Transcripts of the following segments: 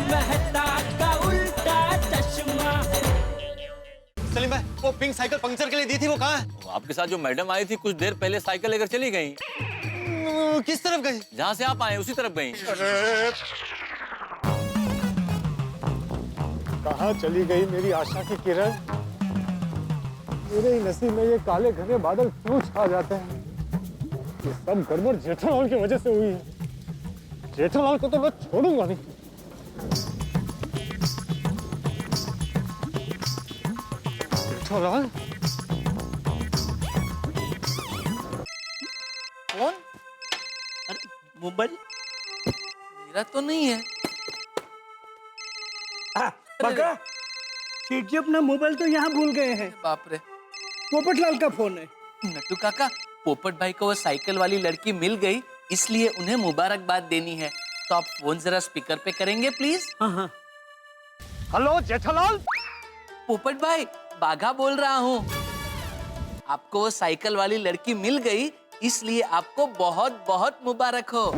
मेहता का उल्टा चश्मा। सलीम भाई, वो पिंक साइकिल पंक्चर के लिए दी थी, वो कहाँ है? आपके साथ जो मैडम आई थी कुछ देर पहले साइकिल लेकर चली गई। किस तरफ गई? जहाँ से आप आए उसी तरफ गई। कहाँ चली गई मेरी आशा की किरण? मेरे ही नसीब में ये काले घने बादल क्यों छा जाते हैं? ये सब गड़बड़ जेठालाल की वजह से हुई है। जेठालाल को तो मैं छोड़ूंगा नहीं। जेठालाल? कौन? अरे मोबाइल मेरा तो नहीं है। पका सेठ जी अपना मोबाइल तो यहाँ भूल गए हैं। बाप रे, पोपटलाल का फोन है। नट्टू काका, पोपट भाई को वो साइकिल वाली लड़की मिल गई, इसलिए उन्हें मुबारकबाद देनी है। तो आप फोन जरा स्पीकर पे करेंगे प्लीज। हाँ। हेलो जेठालाल। पोपट भाई, बाघा बोल रहा हूँ। आपको वो साइकिल वाली लड़की मिल गई, इसलिए आपको बहुत बहुत मुबारक हो।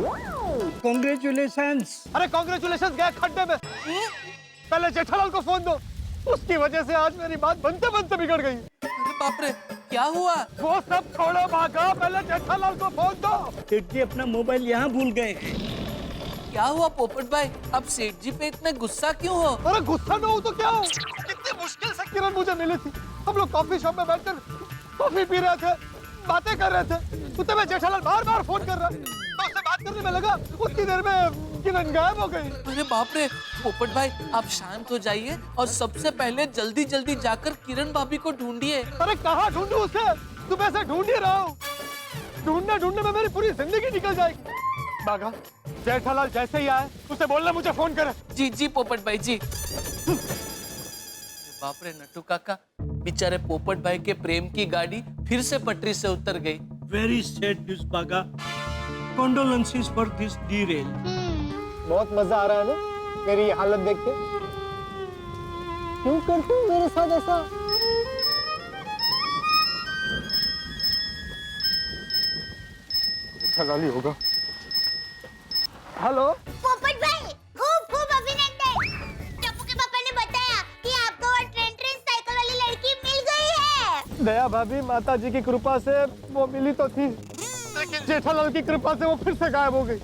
कॉन्ग्रेचुलेशंस। अरे कॉन्ग्रेचुलेशन गया खड्डे में। पहले जेठालाल को फोन दो, उसकी वजह से आज मेरी बात बनते बनते बिगड़ गई। अरे बाप रे, क्या हुआ? वो सब छोड़ो भागा, पहले जेठालाल को फोन दो। सेठ जी अपना मोबाइल यहाँ भूल गए हैं। क्या हुआ पोपट भाई, अब सेठ जी पे इतने गुस्सा क्यों हो? अरे गुस्सा न हो तो क्या हो? कितनी मुश्किल से किरण मुझे मिली थी। हम लोग कॉफी शॉप में बैठकर कॉफी पी रहे थे, बातें कर रहे थे। उतने में जेठालाल बार बार फोन कर रहा है, तो उससे बात करने में लगा, उतनी देर में किरण गायब हो गई। अरे बाप रे, पोपट भाई आप शांत हो जाइए और सबसे पहले जल्दी जल्दी जाकर किरण भाभी को ढूंढिए। अरे कहाँ ढूंढूं उसे? सुबह से ढूंढ ही रहा हूँ। ढूंढने ढूंढने में मेरी पूरी जिंदगी निकल जाएगी। बाघा, जेठालाल जैसे ही आए उसे बोलना मुझे फोन करे। जी जी पोपट भाई जी। बाप रे नट्टू काका, बेचारे पोपट भाई के प्रेम की गाड़ी फिर से पटरी से उतर गई। वेरी सैड न्यूज़ बागा। Condolences for this derail. बहुत मजा आ रहा है ना मेरी ये हालत देख के? क्यों करते हो मेरे साथ ऐसा? जेठालाल ही होगा। हेलो पोपट भाई, खूब खूब अभिनंदन। टप्पू के पापा ने बताया कि आपको वो ट्रेन साइकिल वाली लड़की मिल गई है। दया भाभी, माता जी की कृपा से वो मिली तो थी, लेकिन जेठालाल की कृपा से वो फिर से गायब हो गई।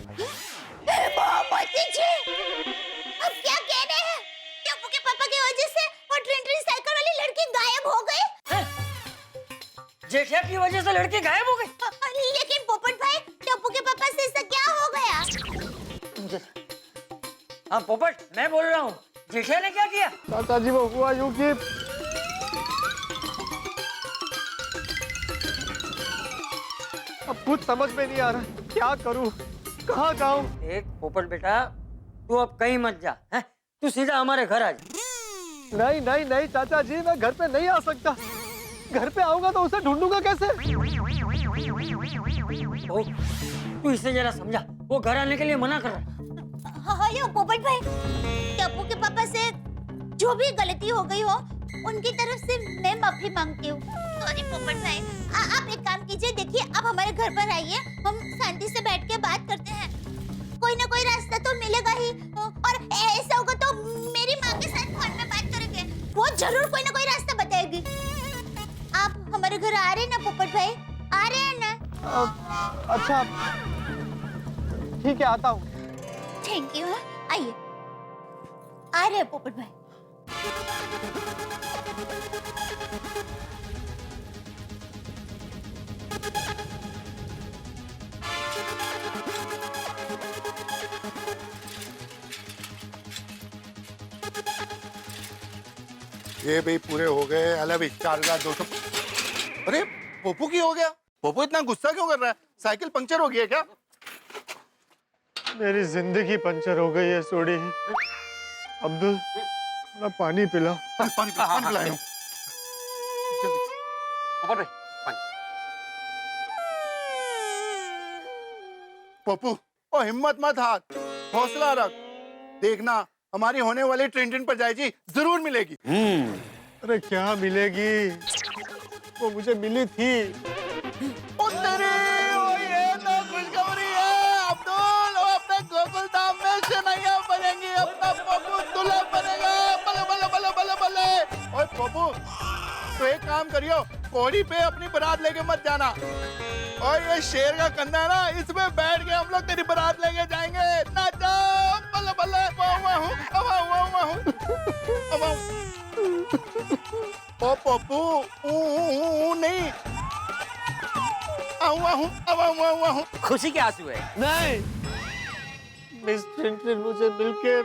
अब क्या कह रहे हैं? टप्पू के पापा की वजह से वो ट्रेन साइकिल वाली लड़की गायब हो गई। जेठा की वजह से लड़की गायब हो गई। लेकिन पोपट भाई, टप्पू के पापा से ऐसा क्या हो गया? हाँ पोपट, मैं बोल रहा हूँ, जेठा ने क्या किया? चाचा जी वो हुआ यूं कि अब कुछ समझ में नहीं आ रहा, क्या करूं, कहाँ जाऊं? एक पोपट बेटा, तू अब कहीं मत जा, हैं? तू सीधा हमारे घर आ जा। नहीं नहीं नहीं चाचा जी, मैं घर पे नहीं आ सकता। घर पे आऊंगा तो उसे ढूंढूंगा कैसे? ओ, तू इसे जरा समझा, वो घर आने के लिए मना कर रहा है। हेलो पोपट भाई, टप्पू के पापा से जो भी गलती हो गई हो, उनकी तरफ से मैं माफी मांगती हूँ। सॉरी पोपट भाई। आप एक काम कीजिए, देखिए आप हमारे घर पर आइए, हम शांति से बैठ के बात करते हैं। कोई ना कोई रास्ता तो मिलेगा ही, और ऐसा होगा तो मेरी माँ के साथ फोन में बात करेंगे, वो जरूर कोई ना कोई रास्ता बताएगी। आप हमारे घर आ रहे हैं ना पोपट भाई? आ रहे हैं ना? अच्छा ठीक है, आता हूँ। Thank you. आइए, आ रहे हैं पोपट भाई। ये भी पूरे हो गए। अलग 4200। अरे पोपू की हो गया? पोपू इतना गुस्सा क्यों कर रहा है? साइकिल पंक्चर हो गई है क्या? मेरी जिंदगी पंचर हो गई है सोडी। अब्दुल, थोड़ा पानी पिला। पानी पिलाया हूं। पोपू, ओ हिम्मत मत हार, हौसला रख। देखना हमारी होने वाली ट्रेन पर जाएगी, जरूर मिलेगी। अरे क्या मिलेगी, वो मुझे मिली थी। ओ तेरे, ओ ये तो खुशखबरी है अब्दुल, वो अपने गोकुल धाम में शनैया बनेंगी। अपना पोपू काम करियो, कोड़ी पे अपनी बारात लेके मत जाना। और ये शेर का कंधा है ना, इसमें बैठ के हम लोग तेरी बारात लेके जाएंगे। नाचो बल्ले बल्ले, ओ पप्पू नहीं, आऊँ। खुशी के आंसू है। नहीं, मिस टिन मुझे मिलके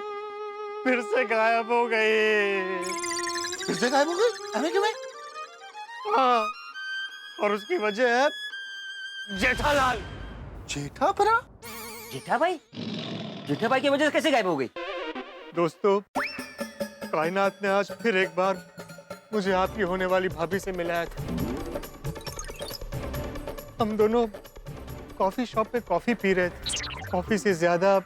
फिर से गायब हो गई। फिर से गायब हो गई? हमें क्यों? हाँ, और उसकी वजह है जेठालाल। जेठा भरा? जेठा भाई की वजह से कैसे गायब हो गई? दोस्तों, कायनात ने आज फिर एक बार मुझे आपकी होने वाली भाभी से मिलाया था। हम दोनों कॉफी शॉप पे कॉफी पी रहे थे। कॉफी से ज्यादा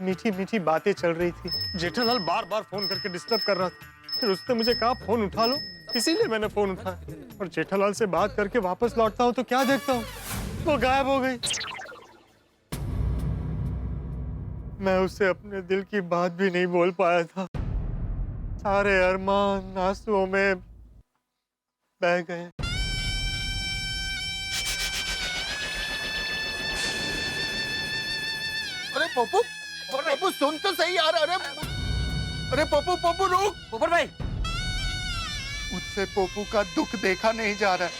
मीठी मीठी बातें चल रही थी। जेठालाल बार बार फोन करके डिस्टर्ब कर रहा था। फिर उसने मुझे कहा फोन उठा लो, इसीलिए मैंने फोन उठाया। और जेठालाल से बात करके वापस लौटता हूँ तो क्या देखता हूँ, वो गायब हो गई। मैं उससे अपने दिल की बात भी नहीं बोल पाया था। सारे अरमान आंसुओं में बह गए। अरे पप्पू सुन तो सही यार। अरे पप्पू रुक। पोपट भाई, मुझसे पप्पू का दुख देखा नहीं जा रहा है।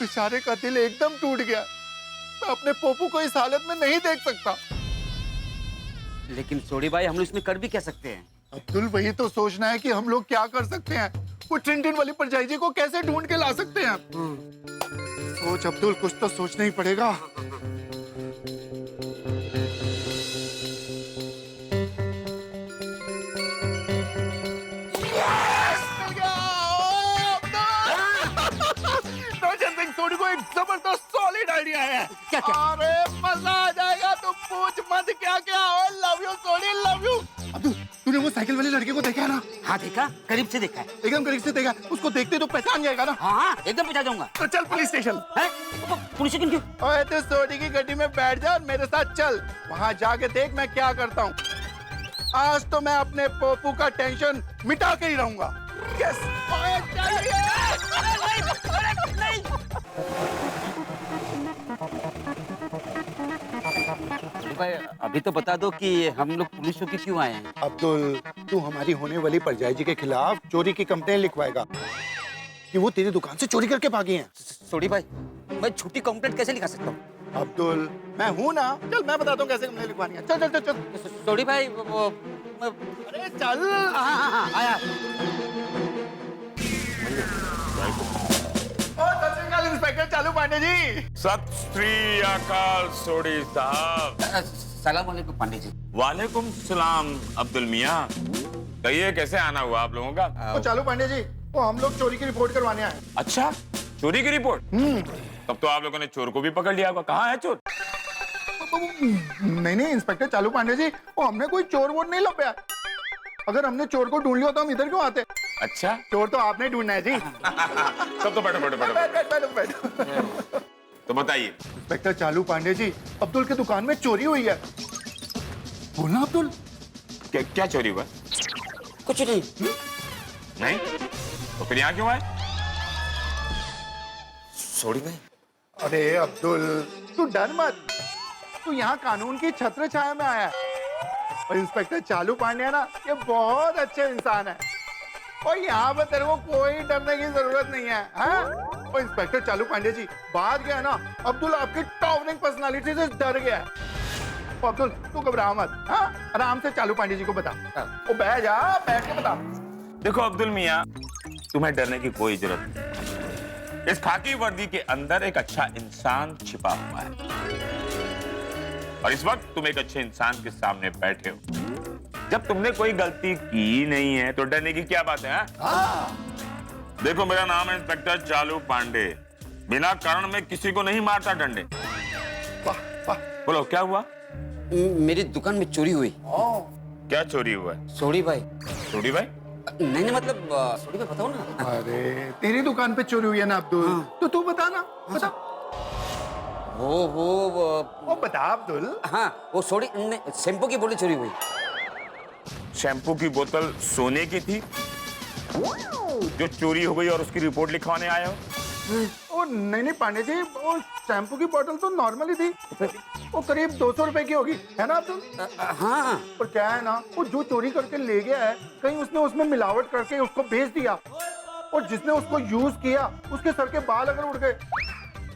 बेचारे का दिल एकदम टूट गया। मैं अपने पप्पू को इस हालत में नहीं देख सकता। लेकिन सोडी भाई, हम लोग इसमें कर भी क्या सकते हैं? अब्दुल, वही तो सोचना है कि हम लोग क्या कर सकते हैं। वो टिन वाली परजाई जी को कैसे ढूंढ के ला सकते हैं? सोच अब्दुल, कुछ तो सोचना ही पड़ेगा। सोडी को एक जबरदस्त सॉलिड आइडिया है। क्या? अरे मजा आ जाएगा, तुम पूछ मत क्या। लव यू सोडी, लव यू। अब्दुल, तूने वो साइकिल वाले लड़के को देखा है ना? हाँ देखा, करीब से देखा है। एकदम करीब से देखा। उसको देखते तो पहचान जाएगा ना? हाँ एकदम पहुंचा जाऊंगा। तो चल पुलिस स्टेशन। पुलिस स्टेशन क्यों? ओए, तू सोडी की गड्डी में बैठ जा और मेरे साथ चल। वहाँ जाके देख मैं क्या करता हूँ। आज तो मैं अपने पप्पू का टेंशन मिटा के ही रहूंगा। यस। ओए चलिए। भाई, अभी तो बता दो कि हम लोग पुलिस चौकी क्यों आए हैं? अब्दुल, तू हमारी होने वाली परजाई जी के खिलाफ चोरी की कंप्लेन लिखवाएगा कि वो तेरी दुकान से चोरी करके भागी हैं। सोडी भाई, मैं झूठी कंप्लेंट कैसे लिखा सकता हूँ? अब्दुल, मैं हूँ ना। चल मैं बताता हूँ कैसे कंप्लेन लिखवानी है। चल चल चल। सोडी भाई, अरे चल। हाँ, आया। इंस्पेक्टर चालू पांडे जी। सत श्री अकाल सोडी साहब। सलाम वालेकुम पांडे जी। वालेकुम सलाम अब्दुल मियाँ। कहिए कैसे आना हुआ आप लोगों का? वो चालू पांडे जी, वो हम लोग चोरी की रिपोर्ट करवाने आए। अच्छा, चोरी की रिपोर्ट? तब तो आप लोगों ने चोर को भी पकड़ लिया होगा। कहाँ है चोर? नहीं इंस्पेक्टर चालू पांडे जी, वो हमने कोई चोर वोर नहीं लपया। अगर हमने चोर को ढूंढ लिया तो हम इधर क्यों आते? अच्छा, चोर तो आपने ढूंढना है जी। तब तो बैठो। तो बताइए। इंस्पेक्टर चालू पांडे जी, अब्दुल की दुकान में चोरी हुई है। बोलना अब्दुल। क्या चोरी हुआ? कुछ नहीं। नहीं? तो फिर यहाँ क्यों आए? सोडी भाई। अरे अब्दुल, तू डर मत। तू यहाँ कानून की छत्र छाया में आया है। और इंस्पेक्टर चालू पांडे ना, ये बहुत अच्छे इंसान है। और यहाँ पर तेरे को कोई डरने की जरूरत नहीं है। हाँ? और इंस्पेक्टर चालू पांडे जी, बात क्या है ना, अब्दुल आपकी टॉवरिंग पर्सनालिटी से डर गया है। तो अब्दुल, तू घबरा मत। हाँ? आराम से चालू पांडे जी को बता। वो बैठ जा, बैठ के बता। देखो अब्दुल मियाँ, तुम्हें डरने की कोई जरूरत नहीं। इस खाकी वर्दी के अंदर एक अच्छा इंसान छिपा हुआ है और इस वक्त तुम एक अच्छे इंसान के सामने बैठे हो। जब तुमने कोई गलती की नहीं है तो डरने की क्या बात है? देखो, मेरा नाम है इंस्पेक्टर चालू पांडे। बिना कारण में किसी को नहीं मारता डंडे। वाह वाह। बोलो क्या हुआ? मेरी दुकान में चोरी हुई। क्या चोरी हुआ? सोडी भाई। सोडी भाई? नहीं मतलब सोडी भाई बताओ ना। अरे तेरी दुकान पे चोरी हुई है ना अब्दुल? तो तू बता ना, बता। वो बता अब्दुल। हाँ, वो सोडी शैम्पू की बोतल चोरी हुई। शैम्पू की बोतल सोने की थी? जो चोरी हो गई और उसकी रिपोर्ट लिखवाने आए हो? ओ नहीं नहीं पांडे जी, वो शैम्पू की बोतल तो नॉर्मल ही थी, वो करीब 200 रुपए की होगी, है ना अब्दुल? हाँ और क्या है ना, वो जो चोरी करके ले गया है, कहीं उसने उसमें मिलावट करके उसको बेच दिया, और जिसने उसको यूज किया उसके सर के बाल अगर उड़ गए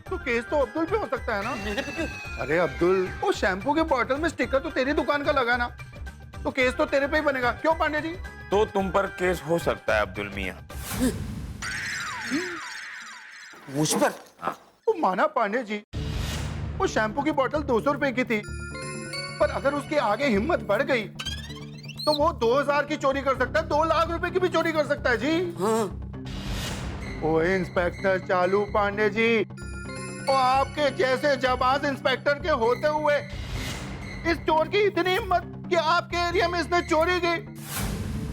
तो केस तो अब्दुल पे हो सकता है ना। अरे अब्दुल, वो शैम्पू के बोतल में स्टिकर तो तेरी दुकान का लगा ना, तो केस तो तेरे पे ही बनेगा, क्यों पांडे जी? तो तुम पर केस हो सकता है अब्दुल मियां। मुझ पर? वो माना पांडे जी, वो शैम्पू की बोतल 200 रुपए की थी, पर अगर उसके आगे हिम्मत बढ़ गई तो वो 2000 की चोरी कर सकता है, 2 लाख रुपए की भी चोरी कर सकता है जी। हाँ। ओए इंस्पेक्टर चालू पांडे जी, वो आपके जैसे जाबाज इंस्पेक्टर के होते हुए इस चोर की इतनी हिम्मत कि आपके एरिया में इसने चोरी की,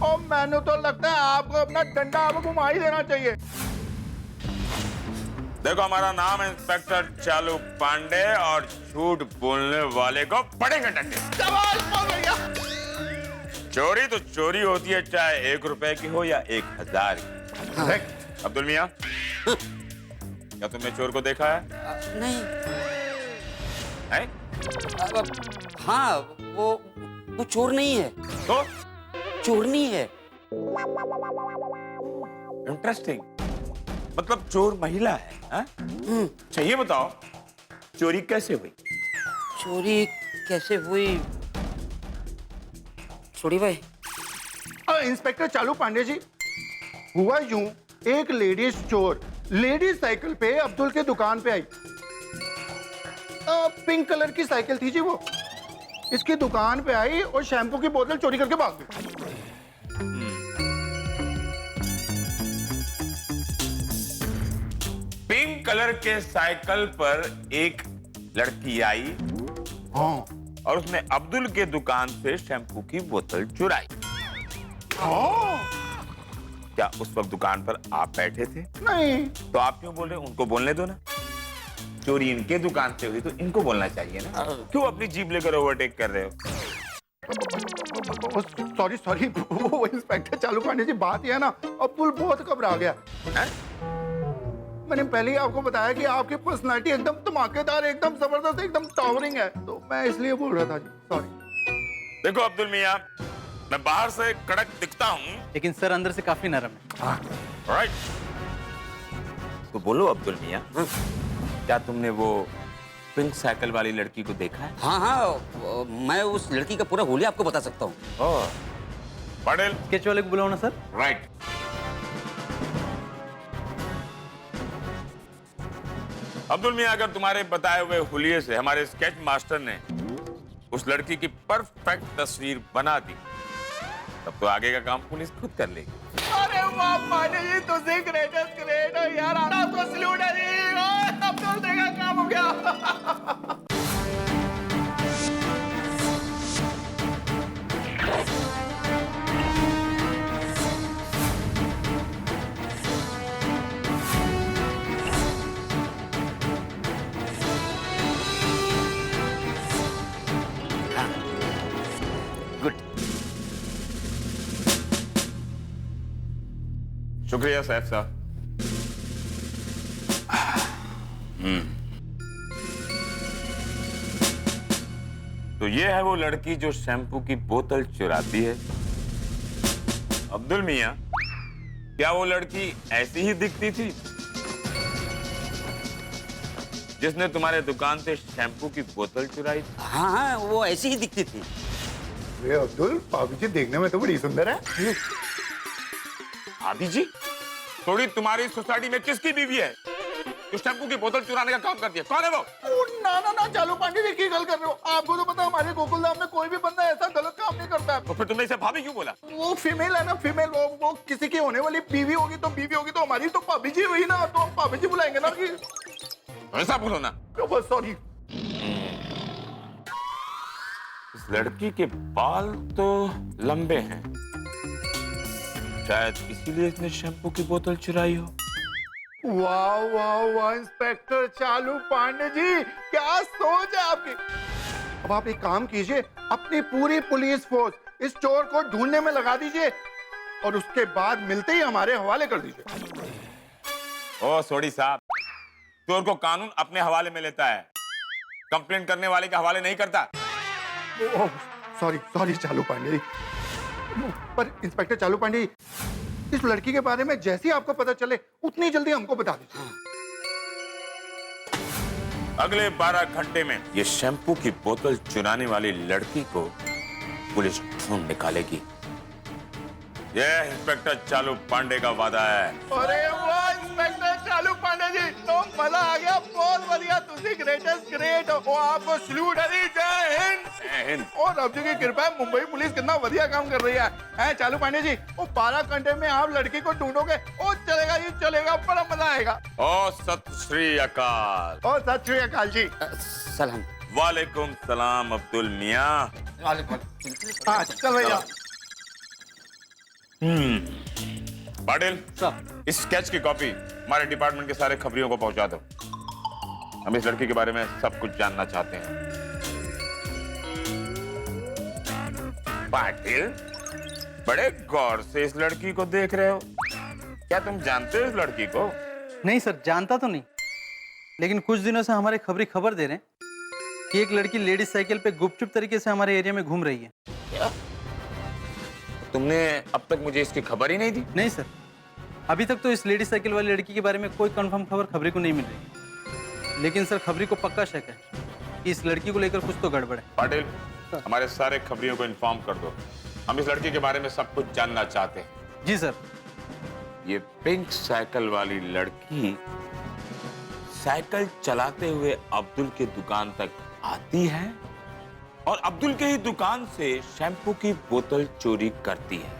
और मैंने तो लगता है आपको अपना डंडा आपको घुमा ही देना चाहिए। देखो, हमारा नाम है इंस्पेक्टर चालू पांडे, और झूठ बोलने वाले को पड़ेगा डंडे। चोरी तो चोरी होती है, चाहे 1 रुपए की हो या 1000 की। अब्दुल मियां, क्या तुमने चोर को देखा है? नहीं। है? हाँ, वो चोर नहीं है। तो चोरनी है। इंटरेस्टिंग, मतलब चोर महिला है, हाँ? अच्छा ये बताओ, चोरी कैसे हुई? चोरी कैसे हुई? छोड़ी भाई। इंस्पेक्टर चालू पांडे जी, हुआ यूं, एक लेडीज चोर लेडीज साइकिल पे अब्दुल के दुकान पे आई। पिंक कलर की साइकिल थी जी वो, इसकी दुकान पे आई और शैम्पू की बोतल चोरी करके भाग गई। पिंक कलर के साइकिल पर एक लड़की आई, हाँ। और उसने अब्दुल के दुकान से शैम्पू की बोतल चुराई। क्या उस वक्त दुकान पर आप बैठे थे? नहीं। तो आप क्यों बोल रहे हो? उनको बोलने दो ना। चोरी इनके दुकान से हुई तो इनको बोलना चाहिए ना। क्यों अपनी जीप लेकर ओवरटेक कर रहे हो? सॉरी सॉरी, वो इंस्पेक्टर चालू पांडे जी, बात यह है ना, अब्दुल बहुत घबरा गया। मैंने पहले ही आपको बताया कि आपकी पर्सनालिटी एकदम धमाकेदार, एकदम जबरदस्त, एकदम टावरिंग है, तो मैं इसलिए बोल रहा था जी, सॉरी। देखो अब्दुल मियां, मैं बाहर से कड़क दिखता हूँ, लेकिन सर अंदर से काफी नरम है। राइट? तो बोलो अब्दुल मियां, क्या तुमने वो पिंक साइकिल वाली लड़की को देखा है? हाँ हाँ, मैं उस लड़की का पूरा हुलिया आपको बता सकता हूँ। पटेल, स्केच वाले को बुलाओ ना सर। राइट। अब्दुल मियां, अगर तुम्हारे बताए हुए हुलिये से हमारे स्केच मास्टर ने उस लड़की की परफेक्ट तस्वीर बना दी, तब तो आगे का काम पुलिस खुद कर लेगी। अरे वाह पांडे जी, तो ग्रेटेस्ट ग्रेट है यार, आपको सैल्यूट है जी। अब्दुल देखा काम हो गया। गुड। शुक्रिया सैफ साहब। तो ये है वो लड़की जो शैम्पू की बोतल चुराती है। अब्दुल मियां, क्या वो लड़की ऐसी ही दिखती थी जिसने तुम्हारे दुकान से शैम्पू की बोतल चुराई थी? हाँ हाँ, वो ऐसी ही दिखती थी। अरे अब्दुल, भाभी जी देखने में तो बड़ी सुंदर है। भाभी जी? थोड़ी तुम्हारी सोसाइटी में किसकी बीवी है जो शैम्पू की बोतल चुराने का काम करती है? कौन है वो? ना ना ना, चालू पांडे जी की गल कर रहे हो? आपको तो पता है हमारे गोकुलधाम में कोई भी बंदा ऐसा गलत काम नहीं करता है। तो फिर तुमने इसे भाभी क्यों बोला? वो फीमेल है ना, फीमेल, वो किसी की होने वाली बीवी होगी तो बीवी होगी, तो हमारी तो भाभी जी हुई ना, तो हम भाभी जी बुलाएंगे ना कि। ऐसा बोलो ना। बस सॉरी। इस लड़की के बाल तो लंबे हैं, शायद इसीलिए इसने शैम्पू की बोतल चुराई हो। वाह वाह वाह इंस्पेक्टर चालू पांडे जी, क्या सोच है आपकी। अब आप एक काम कीजिए, अपनी पूरी पुलिस फोर्स इस चोर को ढूंढने में लगा दीजिए, और उसके बाद मिलते ही हमारे हवाले कर दीजिए। ओ सोडी साहब, चोर को कानून अपने हवाले में लेता है, कंप्लेंट करने वाले के हवाले नहीं करता। ओह सॉरी सॉरी चालू पांडे जी। पर इंस्पेक्टर चालू पांडे जी, इस लड़की के बारे में जैसे ही आपको पता चले उतनी जल्दी हमको बता दीजिए। अगले 12 घंटे में ये शैम्पू की बोतल चुराने वाली लड़की को पुलिस ढूंढ निकालेगी। ये इंस्पेक्टर चालू पांडे का वादा है। अरे वाह इंस्पेक्टर चालू पांडे जी, तो मजा आ गया, बहुत बढ़िया, तुझे ग्रेटेस्ट ग्रेट हो, आपको सल्यूट है जी, जय हिंद। जय हिंद। और रब जी की कृपा है, मुंबई पुलिस कितना बढ़िया काम कर रही है चालू पांडे जी। वो 12 घंटे में आप लड़की को ढूंढोगे, ओ चलेगा ये चलेगा, बड़ा मजा आएगा। ओ सत श्री अकाल। और सत श्री अकाल जी। सलाम। वालेकुम सलाम अब्दुल मियां। हाँ चल भैया। पाटिल, इस स्केच की कॉपी हमारे डिपार्टमेंट के सारे खबरियों को पहुंचा दो। हम इस लड़की के बारे में सब कुछ जानना चाहते हैं। पाटिल, बड़े गौर से इस लड़की को देख रहे हो, क्या तुम जानते हो इस लड़की को? नहीं सर, जानता तो नहीं, लेकिन कुछ दिनों से हमारे खबरी खबर दे रहे हैं कि एक लड़की लेडीज साइकिल पे गुपचुप तरीके से हमारे एरिया में घूम रही है। क्या? तुमने अब तक मुझे इसकी खबर ही नहीं दी? नहीं सर, अभी तक तो इस लेडीज साइकिल वाली लड़की के बारे में कोई कंफर्म खबर खबरी को नहीं मिल रही, लेकिन सर खबरी को पक्का शक है कि इस लड़की को लेकर कुछ तो गड़बड़ है। पाटिल, हमारे सारे खबरियों को इन्फॉर्म कर दो, हम इस लड़की के बारे में सब कुछ जानना चाहते हैं। जी सर। ये पिंक साइकिल वाली लड़की साइकिल चलाते हुए अब्दुल के दुकान तक आती है और अब्दुल के ही दुकान से शैम्पू की बोतल चोरी करती है।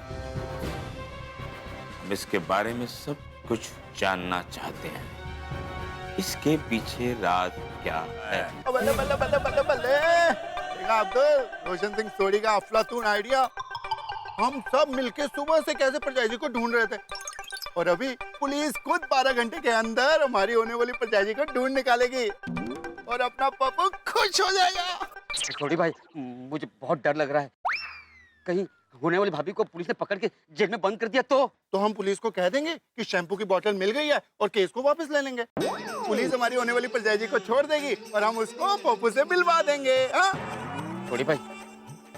हम इसके बारे में सब कुछ जानना चाहते हैं। इसके पीछे राज क्या है? बल्ले बल्ले बल्ले बल्ले बल्ले, देखा अब्दुल, रोशन सिंह सोडी का अफलातून आइडिया। हम सब मिलके सुबह से कैसे परजाई को ढूंढ रहे थे, और अभी पुलिस खुद 12 घंटे के अंदर हमारी होने वाली परजाई को ढूंढ निकालेगी और अपना पप्पू खुश हो जाएगा। छोटी भाई, मुझे बहुत डर लग रहा है, कहीं होने वाली भाभी को पुलिस ने पकड़ के जेल में बंद कर दिया तो हम पुलिस को कह देंगे कि शैम्पू की बोतल मिल गई है और केस को वापस ले लेंगे। पुलिस हमारी होने वाली परजाई को छोड़ देगी और हम उसको पप्पू से मिलवा देंगे। छोटी भाई,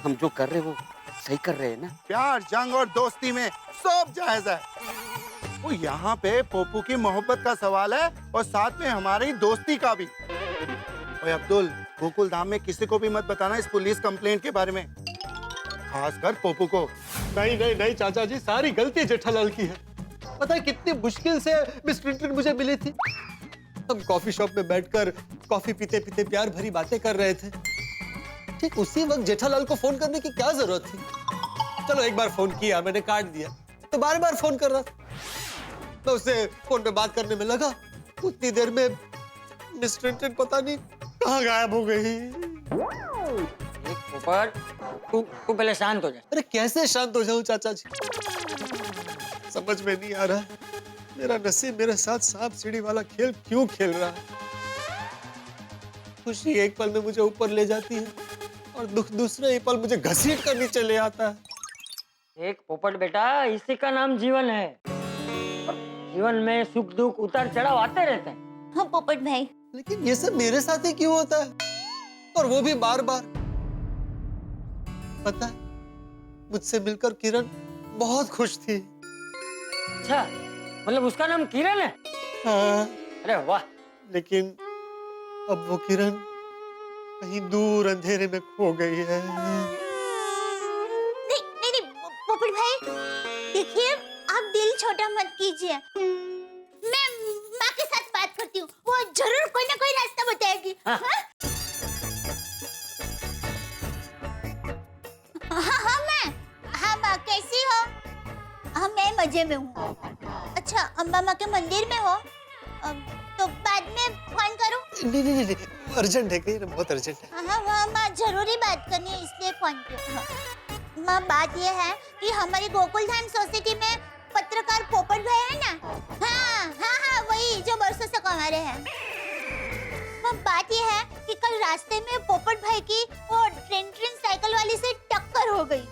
हम जो कर रहे हैं वो सही कर रहे हैं ना? प्यार, जंग और दोस्ती में सब जायज है। वो यहाँ पे पप्पू की मोहब्बत का सवाल है और साथ में हमारी दोस्ती का भी। ओए अब्दुल, गोकुल धाम में किसी को भी मत बताना इस पुलिस कंप्लेंट के बारे में, खासकर पप्पू को। नहीं नहीं नहीं चाचा जी, सारी गलती जेठालाल की है। पता है कितनी मुश्किल से मिस क्लिंटन मुझे मिली थी। हम कॉफी शॉप में बैठकर कॉफी पीते पीते प्यार भरी बातें कर रहे थे। ठीक उसी वक्त जेठालाल को फोन करने की क्या जरूरत थी? चलो एक बार फोन किया, मैंने काट दिया, तो बार बार फोन कर रहा था। मैं उससे फोन पे बात करने में लगा, उतनी देर में मिस क्लिंटन पता नहीं कहाँ गायब हो गई। ऊपर तू पहले शांत हो जा। अरे कैसे शांत हो जाऊं चाचा जी, समझ में नहीं आ रहा है मेरा नसीब मेरे साथ सांप सीढ़ी वाला खेल क्यों खेल रहा है। खुशी एक पल में मुझे ऊपर ले जाती है और दुख दूसरे ही पल मुझे घसीट कर नीचे ले आता है। एक पोपट बेटा, इसी का नाम जीवन है। जीवन में सुख दुख उतार चढ़ाव आते रहते हैं। हाँ पोपट भाई, लेकिन ये सब मेरे साथ ही क्यों होता है, और वो भी बार बार? पता है, मुझसे मिलकर किरण बहुत खुश थी। अच्छा, मतलब उसका नाम किरण है? हाँ। अरे वाह। लेकिन अब वो किरण कहीं दूर अंधेरे में खो गई है। नहीं नहीं नहीं पोपट भाई, देखिए आप दिल छोटा मत कीजिए। मैं माँ के साथ बात करती हूँ, वो जरूर कोई ना कोई रास्ता बताएगी। हाँ हाँ मैं, हाँ माँ कैसी हो? हाँ मैं मजे में हूँ। अच्छा अम्बा माँ के मंदिर में हो? तो बाद में फोन करूँ? नहीं नहीं नहीं, अर्जेंट है, कहीं बहुत अर्जेंट है। हाँ हाँ माँ, जरूरी बात करनी है इसलिए फोन किया। माँ बात ये है कि हमारी गोकुल धाम सोसाइटी में पत्रकार पोपट भाई है ना? हाँ हाँ हाँ वही जो बरसों से कमा रहे हैं। माँ बात ये है कि कल रास्ते में पोपट भाई की वो ट्रेन साइकिल वाली से टक्कर हो गई।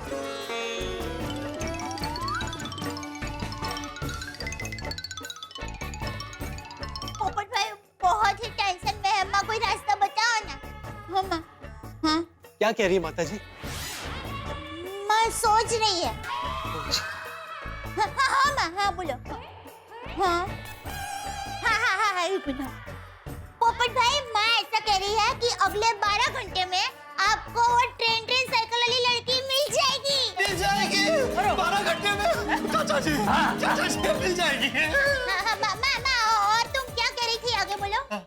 क्या कह रही है माता जी? माँ सोच रही है। हाँ हाँ माँ, हाँ बोलो। हाँ हाँ एक मिनट। पोपट भाई, माँ ऐसा कह रही है कि अगले 12 घंटे में आपको वो ट्रेन साइकिल वाली लड़की मिल जाएगी। मिल जाएगी? 12 घंटे में? चाचा जी, चाचा जी मिल जाएगी। हाँ, माँ, और तुम क्या कह रही थी, आगे बोलो। हाँ,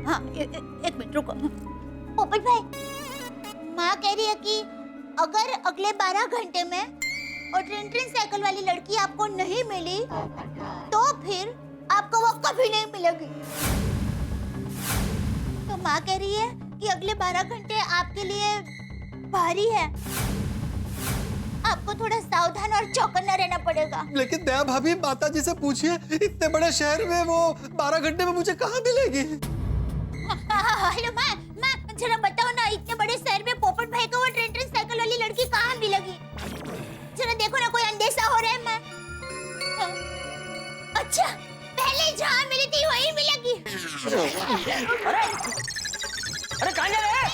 हाँ, एक मिनट रुको। पोपट भाई, माँ कह रही है कि अगर अगले 12 घंटे में और ट्रेन साइकिल वाली लड़की आपको नहीं मिली तो फिर आपको वो कभी नहीं मिलेगी। तो माँ कह रही है कि अगले 12 घंटे आपके लिए भारी है, आपको थोड़ा सावधान और चौकन्ना रहना पड़ेगा। लेकिन दया भाभी, माता जी से पूछिए, इतने बड़े शहर में वो 12 घंटे में मुझे कहाँ मिलेगी? हेलो माँ, जरा बताओ ना, इतने बड़े शहर में पोपट भाई को वो ट्रेन साइकिल वाली लड़की कहाँ मिलेगी? जरा देखो ना, कोई अंदेशा हो रहा है माँ? अच्छा, पहले जहाँ मिली थी वहीं मिलेगी। अरे कहाँ जा रहे हैं?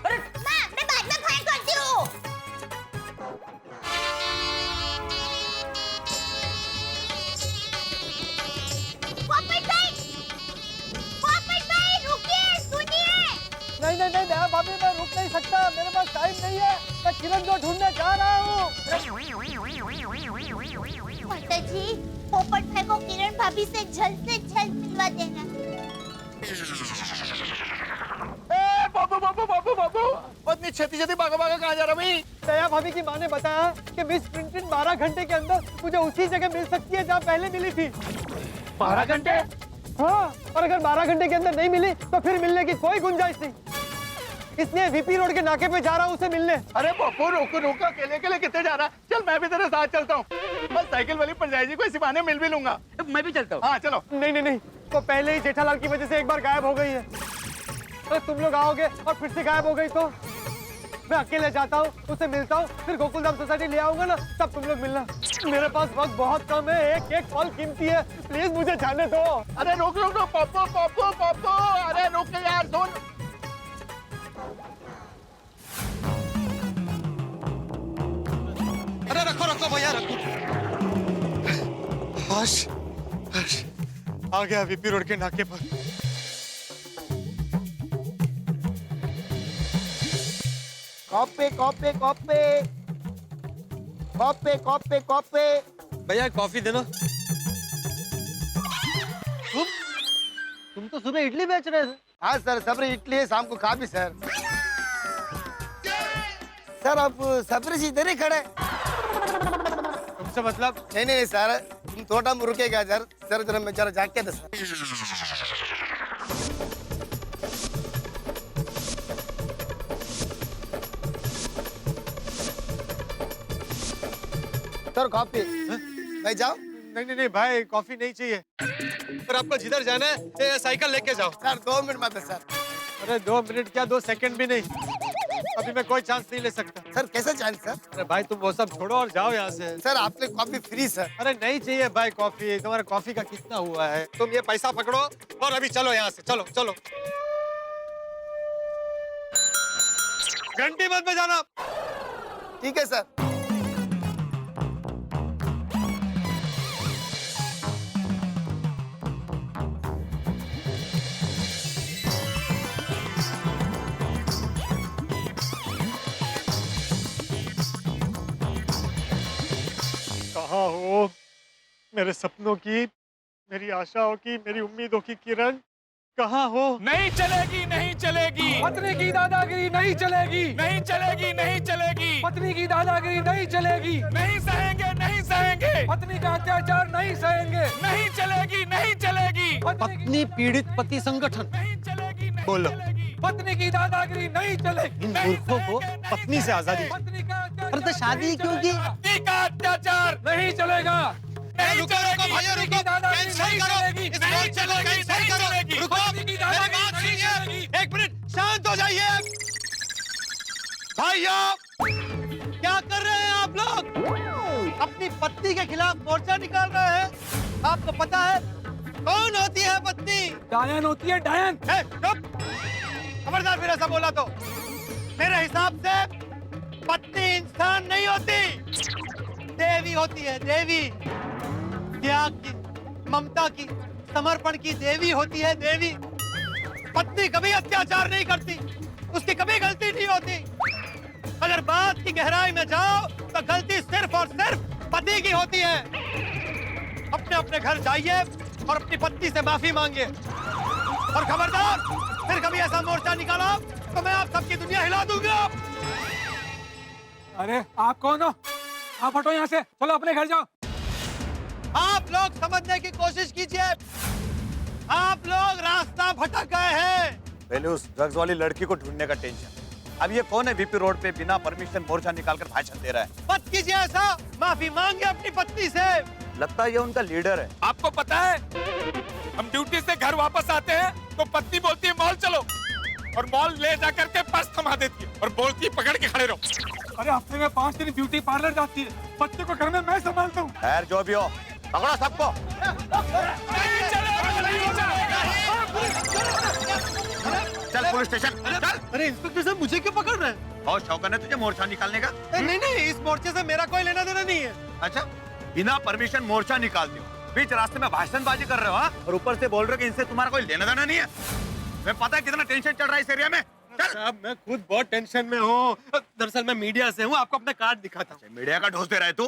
अरे माँ, मैं बाद में फोन करती हूँ। पोपट भाई रुकिए, सुनिए। नहीं दया भाभी, मैं रुक नहीं सकता, मेरे पास टाइम नहीं है। मैं किरण को ढूंढने जा रहा हूँ। माता जी, पोपट भाई को किरण भाभी से जल्द मिलवा देना। बाबू, इतनी छेती भागा कहाँ जा रहा भाई? दया भाभी की माँ ने बताया कि मिस प्रिंटिन 12 घंटे के अंदर मुझे उसी जगह मिल सकती है जहाँ पहले मिली थी। 12 घंटे? हाँ, और अगर 12 घंटे के अंदर नहीं मिली तो फिर मिलने की कोई गुंजाइश नहीं। इसलिए वीपी रोड के नाके पे जा रहा हूँ उसे मिलने। अरे पप्पू, रोको, अकेले कितने जा रहा? चल मैं भी तेरे साथ चलता हूँ। बस साइकिल वाली पंचायत जी को इसी बहाने मिल भी लूंगा। मैं भी चलता हूँ। हाँ चलो। नहीं, वो पहले ही जेठालाल की वजह से एक बार गायब हो गई है। अरे तुम लोग आओगे और फिर से गायब हो गई तो मैं अकेले जाता हूँ, उसे मिलता हूँ, फिर गोकुलधाम सोसाइटी ले आऊंगा ना, तब तुम लोग मिलना। मेरे पास वक्त बहुत कम है, एक पल कीमती है, प्लीज मुझे जाने दो। अरे रोक पप्पू, अरे रुक यार, सुन। अरे रखो भैया, रखो। हर्ष, आ गया वीपी रोड के नाके पर। कॉपे। भैया कॉफी देना। तुम तो सुबह इडली बेच रहे थे। हाँ सर, सबरी इडली है, शाम को खा भी सर। सर आप सबरी से इधर ही खड़े? तुमसे मतलब? नहीं सर, तुम थोड़ा रुकेगा सर जरा मैं जरा जाके दे सर। कॉफी मैं जाऊँ? नहीं भाई, कॉफी नहीं चाहिए। पर आपको जिधर जाना है साइकिल लेके जाओ। सर 2 मिनट मत सर। अरे 2 मिनट क्या, 2 सेकंड भी नहीं। अभी मैं कोई चांस नहीं ले सकता। सर कैसे चांस सर? अरे भाई तुम वो सब छोड़ो और जाओ यहाँ से। सर आपने कॉफी फ्री सर। अरे नहीं चाहिए भाई कॉफी, तुम्हारा कॉफी का कितना हुआ है? तुम ये पैसा पकड़ो और अभी चलो यहाँ से, चलो। घंटी मत बजाना। ठीक है सर। कहाँ हो मेरे सपनों की, मेरी आशाओं की, मेरी उम्मीदों की किरण? कहाँ हो? नहीं चलेगी। पत्नी की दादागिरी नहीं चलेगी। पत्नी की दादागिरी नहीं चलेगी। नहीं सहेंगे। पत्नी का अत्याचार नहीं सहेंगे। नहीं चलेगी। पत्नी पीड़ित पति संगठन। बोलो। पत्नी की दादागिरी नहीं चलेगी। इन मूर्खों को पत्नी से आजादी। पत्नी का अरे तो शादी क्यों की? पत्नी का अत्याचार नहीं चलेगा। नहीं चलेगी। भैया रुको, कैंसिल करो। इस बात को कैंसिल करो। रुको, मेरी बात सुनिए। 1 मिनट शांत हो जाइए। भाइयों, क्या कर रहे हैं आप लोग? अपनी पत्नी के खिलाफ मोर्चा निकाल रहे हैं। आपको पता है कौन होती है पत्नी? डायन होती है, डायन। चुप! खबरदार फिर ऐसा बोला तो मेरे हिसाब से पत्नी इंसान नहीं होती, देवी होती है, देवी। त्याग की, ममता की, समर्पण की देवी होती है, देवी। पत्नी कभी अत्याचार नहीं करती, उसकी कभी गलती नहीं होती। अगर बात की गहराई में जाओ तो गलती सिर्फ और सिर्फ पति की होती है। अपने अपने घर जाइए और अपनी पत्नी से माफी मांगिए। और खबरदार फिर कभी ऐसा मोर्चा निकाला तो मैं आप सबकी दुनिया हिला दूंगा। अरे आप कौन हो? आप हटो यहाँ से, चलो अपने घर जाओ। आप लोग समझने की कोशिश कीजिए, आप लोग रास्ता भटक गए हैं। पहले उस ड्रग्स वाली लड़की को ढूंढने का टेंशन, अब ये कौन है वीपी रोड पे बिना परमिशन मोर्चा निकालकर भाषण दे रहा है? मत कीजिए ऐसा, माफी मांगिए अपनी पत्नी से। लगता है ये उनका लीडर है। आपको पता है, हम ड्यूटी से घर वापस आते हैं तो पत्नी बोलती है मॉल चलो, और मॉल ले जाकर के पर्स थमा देती है और बोलती है पकड़ के खड़े रहो। अरे हफ्ते में 5 दिन ब्यूटी पार्लर जाती है, बच्चे को घर में मैं संभालता हूँ। खैर जो भी हो, पकड़ो सबको। चल पुलिस स्टेशन चल। अरे इंस्पेक्टर साहब मुझे क्यों पकड़ रहे हैं? बहुत शौक है तुझे मोर्चा निकालने का? नहीं नहीं, इस मोर्चे से मेरा कोई लेना देना नहीं है। अच्छा, बिना परमिशन मोर्चा निकालते हो, बीच रास्ते में भाषणबाजी कर रहे हो, हाँ? और ऊपर से बोल रहे हो कि इनसे तुम्हारा कोई लेना देना नहीं है। मैं पता है कितना टेंशन चल रहा है इस एरिया में। चल। साहब मैं खुद बहुत टेंशन में हूँ। दरअसल मैं मीडिया से हूँ, आपको अपना कार्ड दिखाता हूँ। मीडिया का ढोस दे रहा है तू?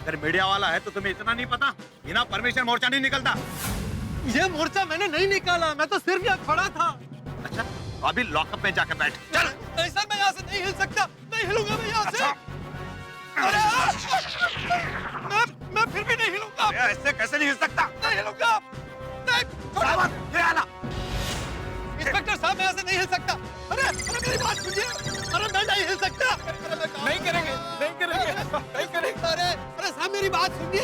अगर मीडिया वाला है तो तुम्हें इतना नहीं पता, बिना परमिशन मोर्चा नहीं निकलता। ये मोर्चा मैंने नहीं निकाला, मैं तो सिर्फ यहाँ खड़ा था। अच्छा, तो अभी लॉकअप में जाकर बैठ। चल। नहीं सर, मैं यहाँ से नहीं हिल सकता, नहीं हिलूंगा मैं यहाँ से। अरे मैं फिर भी नहीं हिलूंगा। ऐसे कैसे नहीं हिल सकता? नहीं हिलूंगा। इंस्पेक्टर साहब मैं यहाँ से नहीं हिल सकता। अरे मेरी बात सुनिए। अरे मैं नहीं हिल सकता। नहीं करेंगे, नहीं करेंगे, नहीं करेंगे। अरे साहब मेरी बात सुनिए।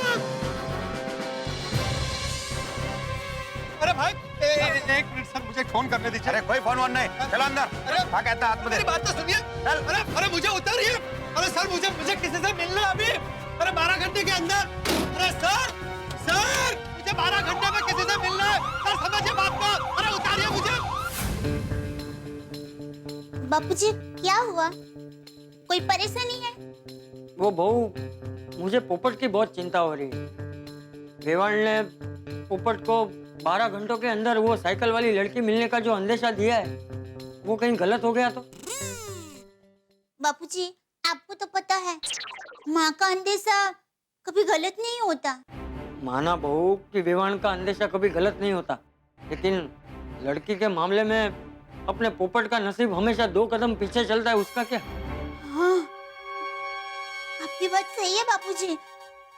अरे भाई एक मिनट सर, मुझे फोन करने दीजिए। अरे कोई फोन वोन नहीं, चलो अंदर। क्या कहता है आत्मदे? मेरी बात तो सुनिए। अरे मुझे उतारिए। अरे सर मुझे किसी से मिलना है अभी। अरे 12 घंटे के अंदर। अरे सर मुझे 12 घंटे में किसी से मिलना है। सर समझिए बात को। अरे उतारिए मुझे। बापूजी क्या हुआ? कोई परेशानी है? वो बहू, मुझे पोपट की बहुत चिंता हो रही है। रेवाड़ ने पोपट को 12 घंटों के अंदर वो साइकिल वाली लड़की मिलने का जो अंदेशा दिया है, वो कहीं गलत हो गया तो? बापूजी आपको तो पता है, माँ का अंदेशा कभी गलत नहीं होता। माना बहू कि विवान का अंदेशा कभी गलत नहीं होता, लेकिन लड़की के मामले में अपने पोपट का नसीब हमेशा 2 कदम पीछे चलता है, उसका क्या? हाँ, आपकी बात सही है बापूजी।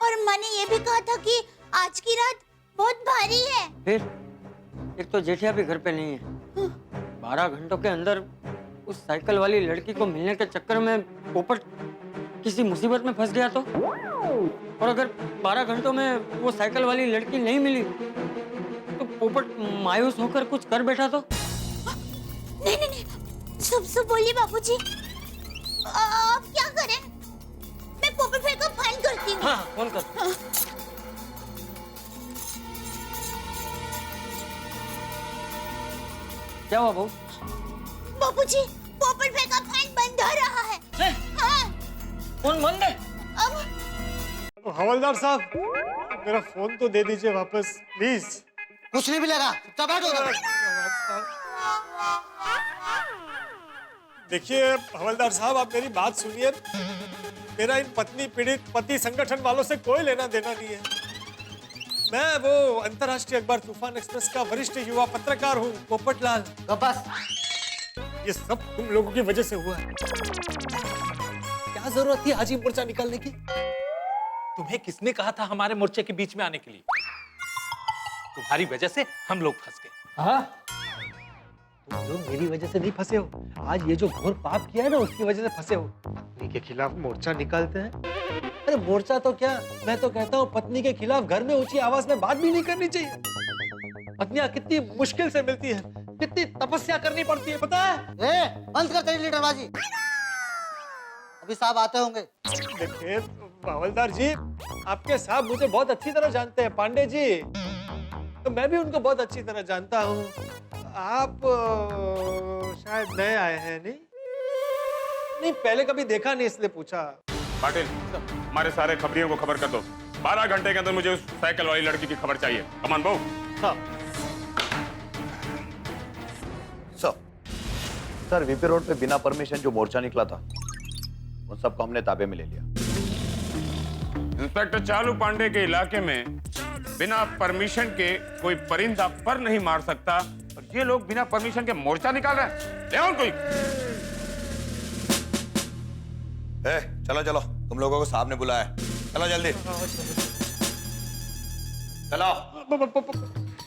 और मैंने ये भी कहा था कि आज की रात बहुत भारी है। फिर एक तो जेठिया भी घर पे नहीं है। 12 घंटों के अंदर उस साइकिल वाली लड़की को मिलने के चक्कर में पोपट किसी मुसीबत में फंस गया तो? और अगर 12 घंटों में वो साइकिल वाली लड़की नहीं मिली तो पोपट मायूस होकर कुछ कर बैठा तो? नहीं, सब बोलिए बापूजी। आप क्या करें? मैं पोपट भाई को फोन करती हूँ। हाँ, फोन कर। हाँ। क्या हुआ बहू? बापूजी पोपट भाई का फोन बंद हो रहा है। हाँ। फोन बंद है? तो हवलदार साहब, मेरा फोन तो दे दीजिए वापस प्लीज। कुछ नहीं मिलेगा, देखिए हवलदार साहब, आप मेरी बात सुनिए। मेरा इन पत्नी पीड़ित पति संगठन वालों से कोई लेना देना नहीं है। मैं वो अंतर्राष्ट्रीय अखबार तूफान एक्सप्रेस का वरिष्ठ युवा पत्रकार हूँ, पोपटलाल। बस ये सब तुम लोगों की वजह से हुआ है। क्या जरूरत थी हाजी मोर्चा निकालने की? तुम्हें किसने कहा था हमारे मोर्चे के बीच में आने के लिए? तुम्हारी वजह से हम लोग फंस गए। हाँ, तुम लोग मेरी वजह से नहीं फंसे हो। आज ये जो घोर पाप किया है ना, उसकी वजह से फंसे हो। पत्नी के खिलाफ मोर्चा निकालते हैं। अरे मोर्चा तो क्या, मैं तो कहता हूँ पत्नी के खिलाफ घर में ऊंची आवाज में बात भी नहीं करनी चाहिए। पत्नियां कितनी मुश्किल से मिलती है, कितनी तपस्या करनी पड़ती है, पता है? बंद कर तेरी लीडरबाजी, अभी साहब आते होंगे। देखिए हवलदार जी, आपके साहब मुझे बहुत अच्छी तरह जानते हैं। पांडे जी, तो मैं भी उनको बहुत अच्छी तरह जानता हूँ। आप शायद नए आए हैं, नहीं पहले कभी देखा नहीं इसलिए पूछा। पाटिल, हमारे सारे खबरियों को खबर कर दो। 12 घंटे के अंदर मुझे उस साइकिल वाली लड़की की खबर चाहिए। कमान बहू। हाँ। सर वीपी रोड पे बिना परमिशन जो मोर्चा निकला था उन सबको हमने ताबे में ले लिया। इंस्पेक्टर चालू पांडे के इलाके में बिना परमिशन के कोई परिंदा पर नहीं मार सकता, और ये लोग बिना परमिशन के मोर्चा निकाल रहे हैं। ले आओ कोई। चलो चलो, तुम लोगों को साहब ने बुलाया है, चलो जल्दी चलो।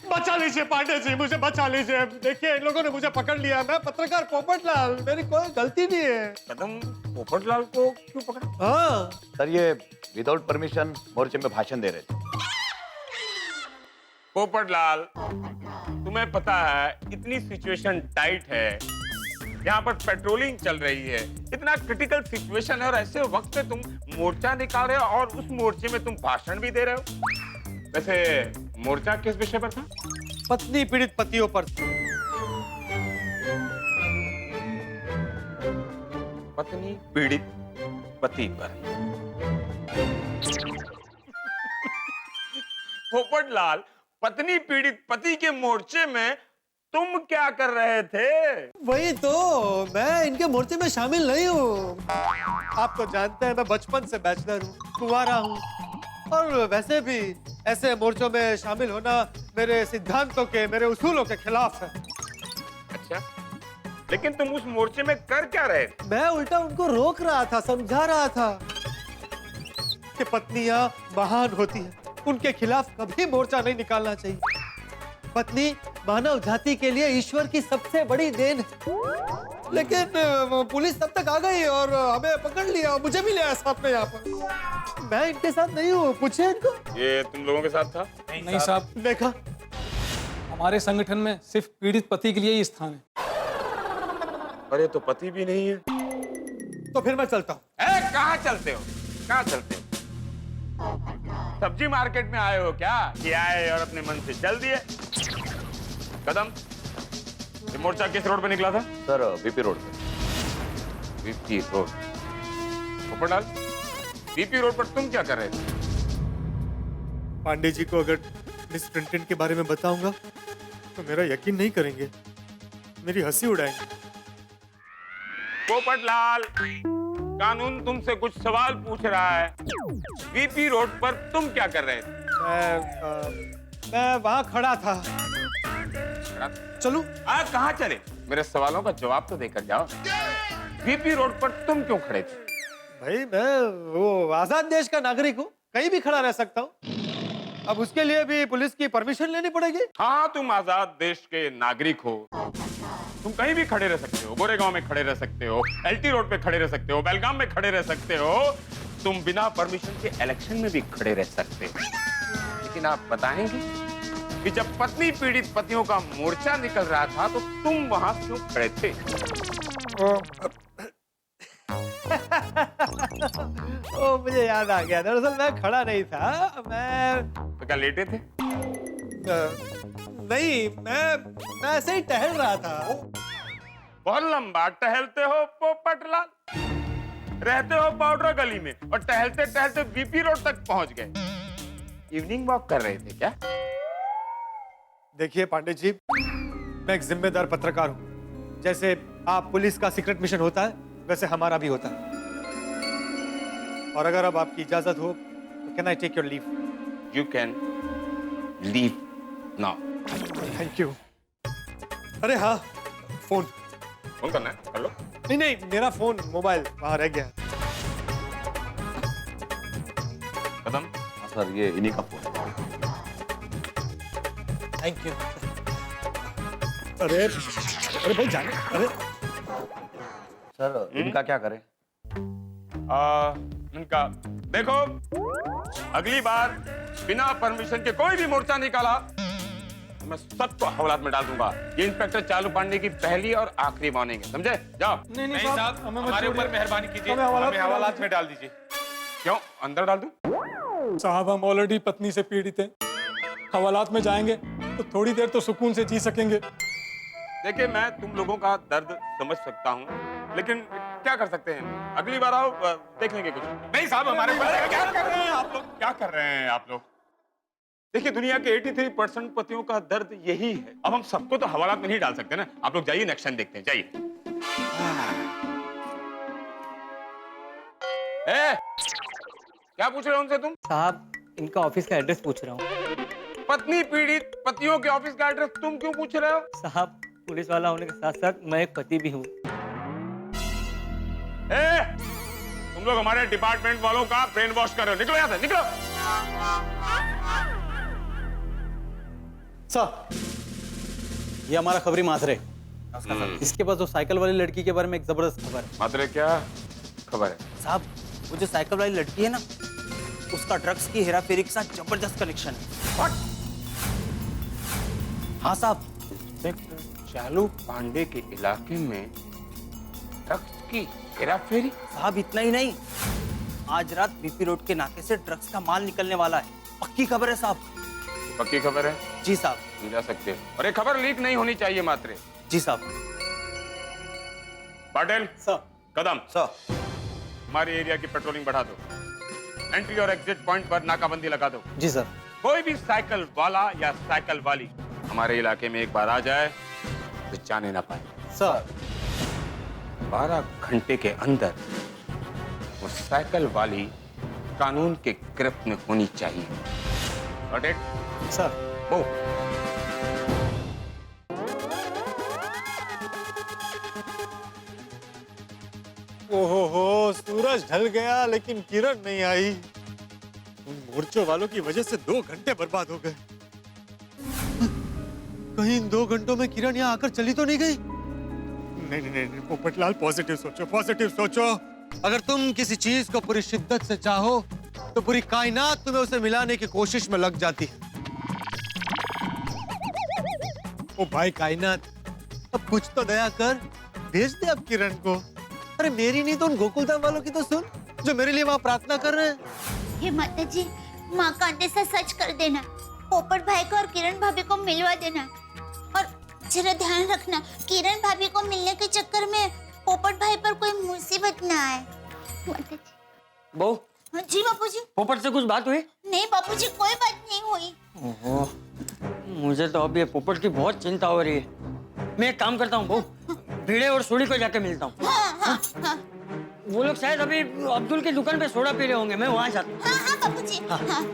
बचा लीजिए पांडे जी, मुझे बचा लीजिए। देखिए इन लोगों ने मुझे पकड़ लिया। मैं पत्रकार पोपटलाल, मेरी कोई गलती नहीं है। कदम पोपटलाल को क्यों पकड़ा? हाँ सर ये विदाउट परमिशन मोर्चे में भाषण दे रहे थे। पोपटलाल, तुम्हें पता है इतनी सिचुएशन टाइट है, यहाँ पर पेट्रोलिंग चल रही है, इतना क्रिटिकल सिचुएशन है, और ऐसे वक्त में तुम मोर्चा निकाल रहे हो और उस मोर्चे में तुम भाषण भी दे रहे हो। वैसे मोर्चा किस विषय पर था? पत्नी पीड़ित पतियों पर। पत्नी पीड़ित पति पर। पोपटलाल, पत्नी पीड़ित पति के मोर्चे में तुम क्या कर रहे थे? वही तो, मैं इनके मोर्चे में शामिल नहीं हूँ। आप तो जानते हैं मैं बचपन से बैचलर हूँ, कुंवारा हूँ, और वैसे भी ऐसे मोर्चों में शामिल होना मेरे सिद्धांतों के, मेरे उसूलों के खिलाफ है। अच्छा, लेकिन तुम उस मोर्चे में कर क्या रहे थे? मैं उल्टा उनको रोक रहा था, समझा रहा था कि पत्नियां महान होती हैं, उनके खिलाफ कभी मोर्चा नहीं निकालना चाहिए। पत्नी मानव जाति के लिए ईश्वर की सबसे बड़ी देन है। लेकिन पुलिस तब तक आ गई और हमें पकड़ लिया, मुझे भी लिया साथ में यहाँ पर। मैं इनके साथ नहीं हूँ, पूछे इनको। ये तुम लोगों के साथ था? नहीं साहब, देखा, हमारे संगठन में सिर्फ पीड़ित पति के लिए ही स्थान है। अरे तो पति भी नहीं है। तो फिर मैं चलता हूँ। कहाँ चलते हो? कहाँ चलते हो? सब्जी मार्केट में आए हो क्या? कि आए और अपने मन से चल दिए? कदम, ये मोर्चा किस रोड पे निकला था? सर वीपी रोड पे। VP road. Popatlal, VP road पर तुम क्या कर रहे थे? पांडे जी को अगर मिस प्रिंटेड के बारे में बताऊंगा तो मेरा यकीन नहीं करेंगे, मेरी हंसी उड़ाएंगे। पोपटलाल, कानून तुमसे कुछ सवाल पूछ रहा है। वीपी रोड पर तुम क्या कर रहे थे? मैं वहां खड़ा था। चलूं? कहाँ चले? मेरे सवालों का जवाब तो देकर जाओ। वीपी रोड पर तुम क्यों खड़े थे? भाई मैं वो आजाद देश का नागरिक हूँ, कहीं भी खड़ा रह सकता हूँ। अब उसके लिए भी पुलिस की परमिशन लेनी पड़ेगी। हाँ, तुम आजाद देश के नागरिक हो, तुम कहीं भी खड़े रह सकते हो। गोरेगांव में खड़े रह सकते हो, एलटी रोड पे खड़े रह सकते हो, बेलगाम में खड़े रह सकते हो, तुम बिना परमिशन के इलेक्शन में भी खड़े रह सकते हो। लेकिन आप बताएंगे कि जब पत्नी पीड़ित पतियों का मोर्चा निकल रहा था तो तुम वहां क्यों खड़े थे? ओ, मुझे याद आ गया। दरअसल मैं खड़ा नहीं था, मैं तो क्या लेटे थे? नहीं, मैं ऐसे ही टहल रहा था। बहुत लंबा टहलते हो पोपटलाल, रहते हो पाउडर गली में और टहलते टहलते वीपी रोड तक पहुंच गए। इवनिंग वॉक कर रहे थे क्या? देखिए पांडे जी, मैं एक जिम्मेदार पत्रकार हूँ। जैसे आप पुलिस का सीक्रेट मिशन होता है, वैसे हमारा भी होता है। और अगर अब आपकी इजाजत हो तो can I take your leave? You can leave now. Thank you. अरे हाँ, फोन करना है, कर लो। नहीं, मेरा फोन मोबाइल वहां रह गया। कदम। सर ये इन्हीं का फोन। Thank you. अरे भाई जाने। अरे सर इनका क्या करें? इनका देखो, अगली बार बिना परमिशन के कोई भी मोर्चा निकाला तो मैं सबको हवालात में डाल दूंगा। ये इंस्पेक्टर चालू पांडे की पहली और आखिरी वार्निंग है, समझे? जाओ। नहीं साहब, हमारे ऊपर मेहरबानी कीजिए, हमें हवालात में डाल दीजिए। क्यों, अंदर डाल दूं? साहब हम ऑलरेडी पत्नी से पीड़ित हैं, हवालात में जाएंगे तो थोड़ी देर तो सुकून से जी सकेंगे। देखिए, मैं तुम लोगों का दर्द समझ सकता हूँ, लेकिन क्या कर सकते हैं, अगली बार आओ, देख लेंगे कुछ। नहीं साहब, हमारे क्या कर रहे हैं आप लोग, क्या कर रहे हैं आप लोग? देखिए, दुनिया के 83% पतियों का दर्द यही है। अब हम सबको तो हवालात में नहीं डाल सकते ना। आप लोग जाइए, एक्शन देखते हैं, जाइए। क्या पूछ रहे हो उनसे तुम? साहब, इनका ऑफिस का एड्रेस पूछ रहा हूँ। पत्नी पीड़ित पतियों के ऑफिस का एड्रेस तुम क्यों पूछ रहे हो? साहब, पुलिस वाला होने के साथ साथ मैं एक पति भी हूँ। तुम लोग हमारे डिपार्टमेंट वालों का ब्रेन वॉश कर रहे हो। निकलो यहाँ से, निकलो। सर, ये हमारा खबरी मात्रे। इसके पास वो साइकिल वाली लड़की के बारे में एक जबरदस्त खबर है। मात्रे, क्या खबर है? साहब, वो जो साइकिल वाली लड़की है ना, उसका ड्रग्स की हेराफेरी के साथ जबरदस्त कनेक्शन है। हाँ साहब। इंस्पेक्टर चालू पांडे के इलाके में ड्रग्स की हेराफेरी? साहब, इतना ही नहीं, आज रात बीपी रोड के नाके से ड्रग्स का माल निकलने वाला है। पक्की खबर है साहब। पक्की खबर है? जी साहब। तुम जा सकते हो, और ये खबर लीक नहीं होनी चाहिए मात्रे। जी साहब। पाटिल सर। कदम सर। हमारे एरिया की पेट्रोलिंग बढ़ा दो। एंट्री और एग्जिट पॉइंट पर नाकाबंदी लगा दो। जी सर। कोई भी साइकिल वाला या साइकिल वाली हमारे इलाके में एक बार आ जाए तो जाने ना पाए। सर। 12 घंटे के अंदर वो साइकिल वाली कानून के गिरफ्त में होनी चाहिए। Got it? सर। ओ। ओहो, सूरज ढल गया लेकिन किरण नहीं आई। उन मोर्चों वालों की वजह से 2 घंटे बर्बाद हो गए। कहीं इन 2 घंटों में किरण यहाँ आकर चली तो नहीं गई? नहीं नहीं नहीं, पोपटलाल, पॉजिटिव सोचो, पॉजिटिव सोचो। अगर तुम किसी चीज को पूरी शिद्दत से चाहो तो पूरी कायनात तुम्हें उसे मिलाने की कोशिश में लग जाती है। ओ भाई कायनात, अब कुछ तो दया कर, भेज दे अब किरण को। अरे मेरी नहीं तो उन गोकुलधाम वालों की तो सुन, जो मेरे लिए वहाँ प्रार्थना कर रहे हैं। हे माता जी, माँ का आदेश सच कर देना। पोपट भाई को और किरण भाभी को मिलवा देना, और जरा ध्यान रखना किरण भाभी को मिलने के चक्कर में पोपट भाई पर कोई मुसीबत ना आए। माता जी। बहू। जी बापूजी। पोपट से कुछ बात हुई? नहीं बापूजी, कोई बात नहीं हुई। ओहो, मुझे तो अब ये पोपट की बहुत चिंता हो रही है। मैं एक काम करता हूँ बहू, भिड़े और सोडी को जाके मिलता हूँ। हाँ। वो लोग शायद अभी अब्दुल की दुकान पे सोडा पी रहे होंगे, मैं वहाँ जाता हूँ। हाँ बापूजी। हाँ।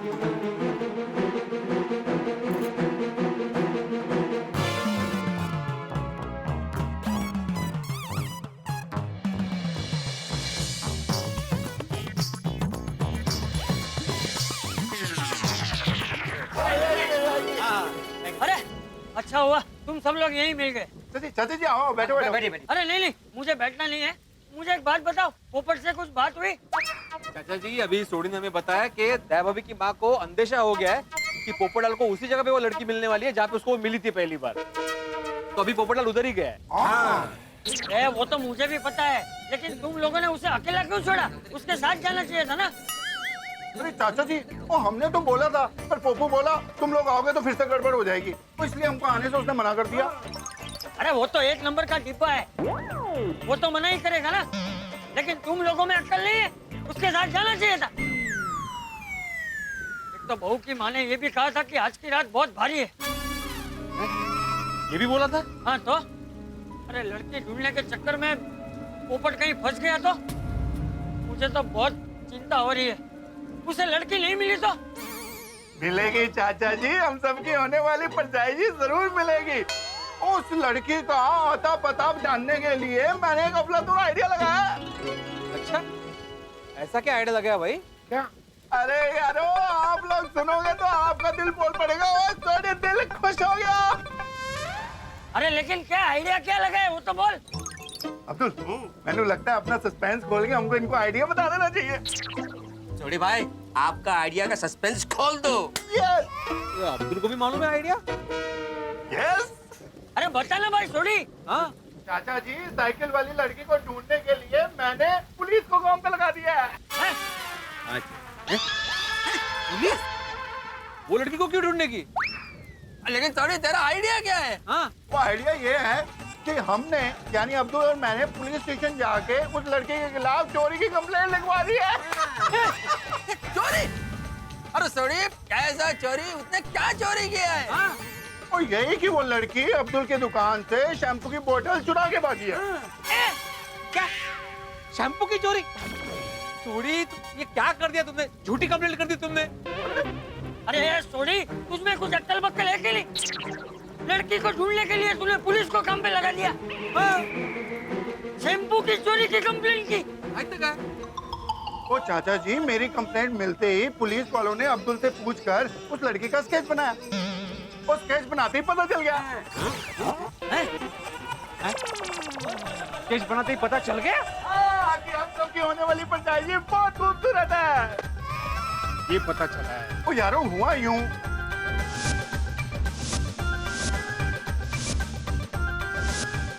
अरे अच्छा हुआ तुम सब लोग यहीं मिल गए। चाचा जी आओ, बैठो बैठो। अरे नहीं, मुझे बैठना नहीं है। मुझे एक बात बताओ, पोपट से कुछ बात हुई? चाचा जी, अभी सोडी ने हमें बताया कि दया भाभी की माँ को अंदेशा हो गया है कि पोपटलाल को उसी जगह पे वो लड़की मिलने वाली है जहाँ पे उसको मिली थी पहली बार। तो अभी पोपटलाल उधर ही गया है। वो तो मुझे भी पता है, लेकिन तुम लोगों ने उसे अकेला क्यों छोड़ा? उसके साथ जाना चाहिए था ना। अरे चाचा जी, वो हमने तो बोला था, पर पोपू बोला तुम लोग आओगे तो फिर से गड़बड़ हो जाएगी, तो इसलिए हमको आने से उसने मना कर दिया। अरे वो तो 1 नंबर का डिब्बा है, वो तो मना ही करेगा ना। लेकिन तुम लोगों में अक्ल नहीं है, उसके साथ जाना चाहिए था। एक तो बहू की माँ ने ये भी कहा था कि आज की रात बहुत भारी है। ये भी बोला था? हाँ तो अरे लड़की ढूंढने के चक्कर में पोपट कहीं फंस गया तो मुझे तो बहुत चिंता हो रही है। उसे लड़की नहीं मिली तो? मिलेगी चाचा जी, हम सबकी होने वाली परछाई जरूर मिलेगी। उस लड़की का अता पता जानने के लिए मैंने एक अफलातून आइडिया लगाया। अच्छा, ऐसा क्या आइडिया लगाया भाई? क्या? अरे यारो, आप लोग सुनोगे तो आपका दिल बोल पड़ेगा। थोड़े दिल खुश हो गया। अरे लेकिन क्या आइडिया क्या लगाया, वो तो बोल। अब्दुल, मैंने लगता है अपना सस्पेंस खोल के हमको इनको आइडिया बता देना चाहिए। छोड़ी भाई, आपका आइडिया का सस्पेंस खोल दो। यस। अब्दुल को भी मालूम है आइडिया? यस। अरे बता ना भाई छोड़ी। हाँ चाचा जी, साइकिल वाली लड़की को ढूंढने के लिए मैंने पुलिस को काम पे लगा दिया है। पुलिस? वो लड़की को क्यों ढूंढने की? लेकिन सॉरी तेरा आइडिया क्या है? वो आइडिया ये है कि हमने यानी अब्दुल और मैंने पुलिस स्टेशन जाके उस लड़के के खिलाफ चोरी की कंप्लेंट लिखवा दी है। चोरी? अरे सॉरी कैसा चोरी? उसने क्या चोरी किया है? और यही कि वो लड़की अब्दुल की दुकान से शैम्पू की बोतल चुरा के भागी है। क्या शैम्पू की चोरी? चोरी ये क्या कर दिया तुमने? झूठी कंप्लेंट कर दी तुमने। अरे सोडी, तुझमें कुछ अक्कल बक्कल है कि नहीं? लड़की को ढूंढने के लिए तूने पुलिस को काम पे लगा दिया। शैम्पू की चोरी की कंप्लेंट की। ओ चाचा जी, मेरी कंप्लेंट मिलते ही पुलिस वालों ने अब्दुल से पूछकर उस लड़की का स्केच बनाया। वो स्केच बनाते ही पता चल गया। स्केच बनाते ही पता चल गया कि हम सबकी होने वाली पंचायत बहुत खूबसूरत है। ये पता चला है। ओ यारो हुआ यूं,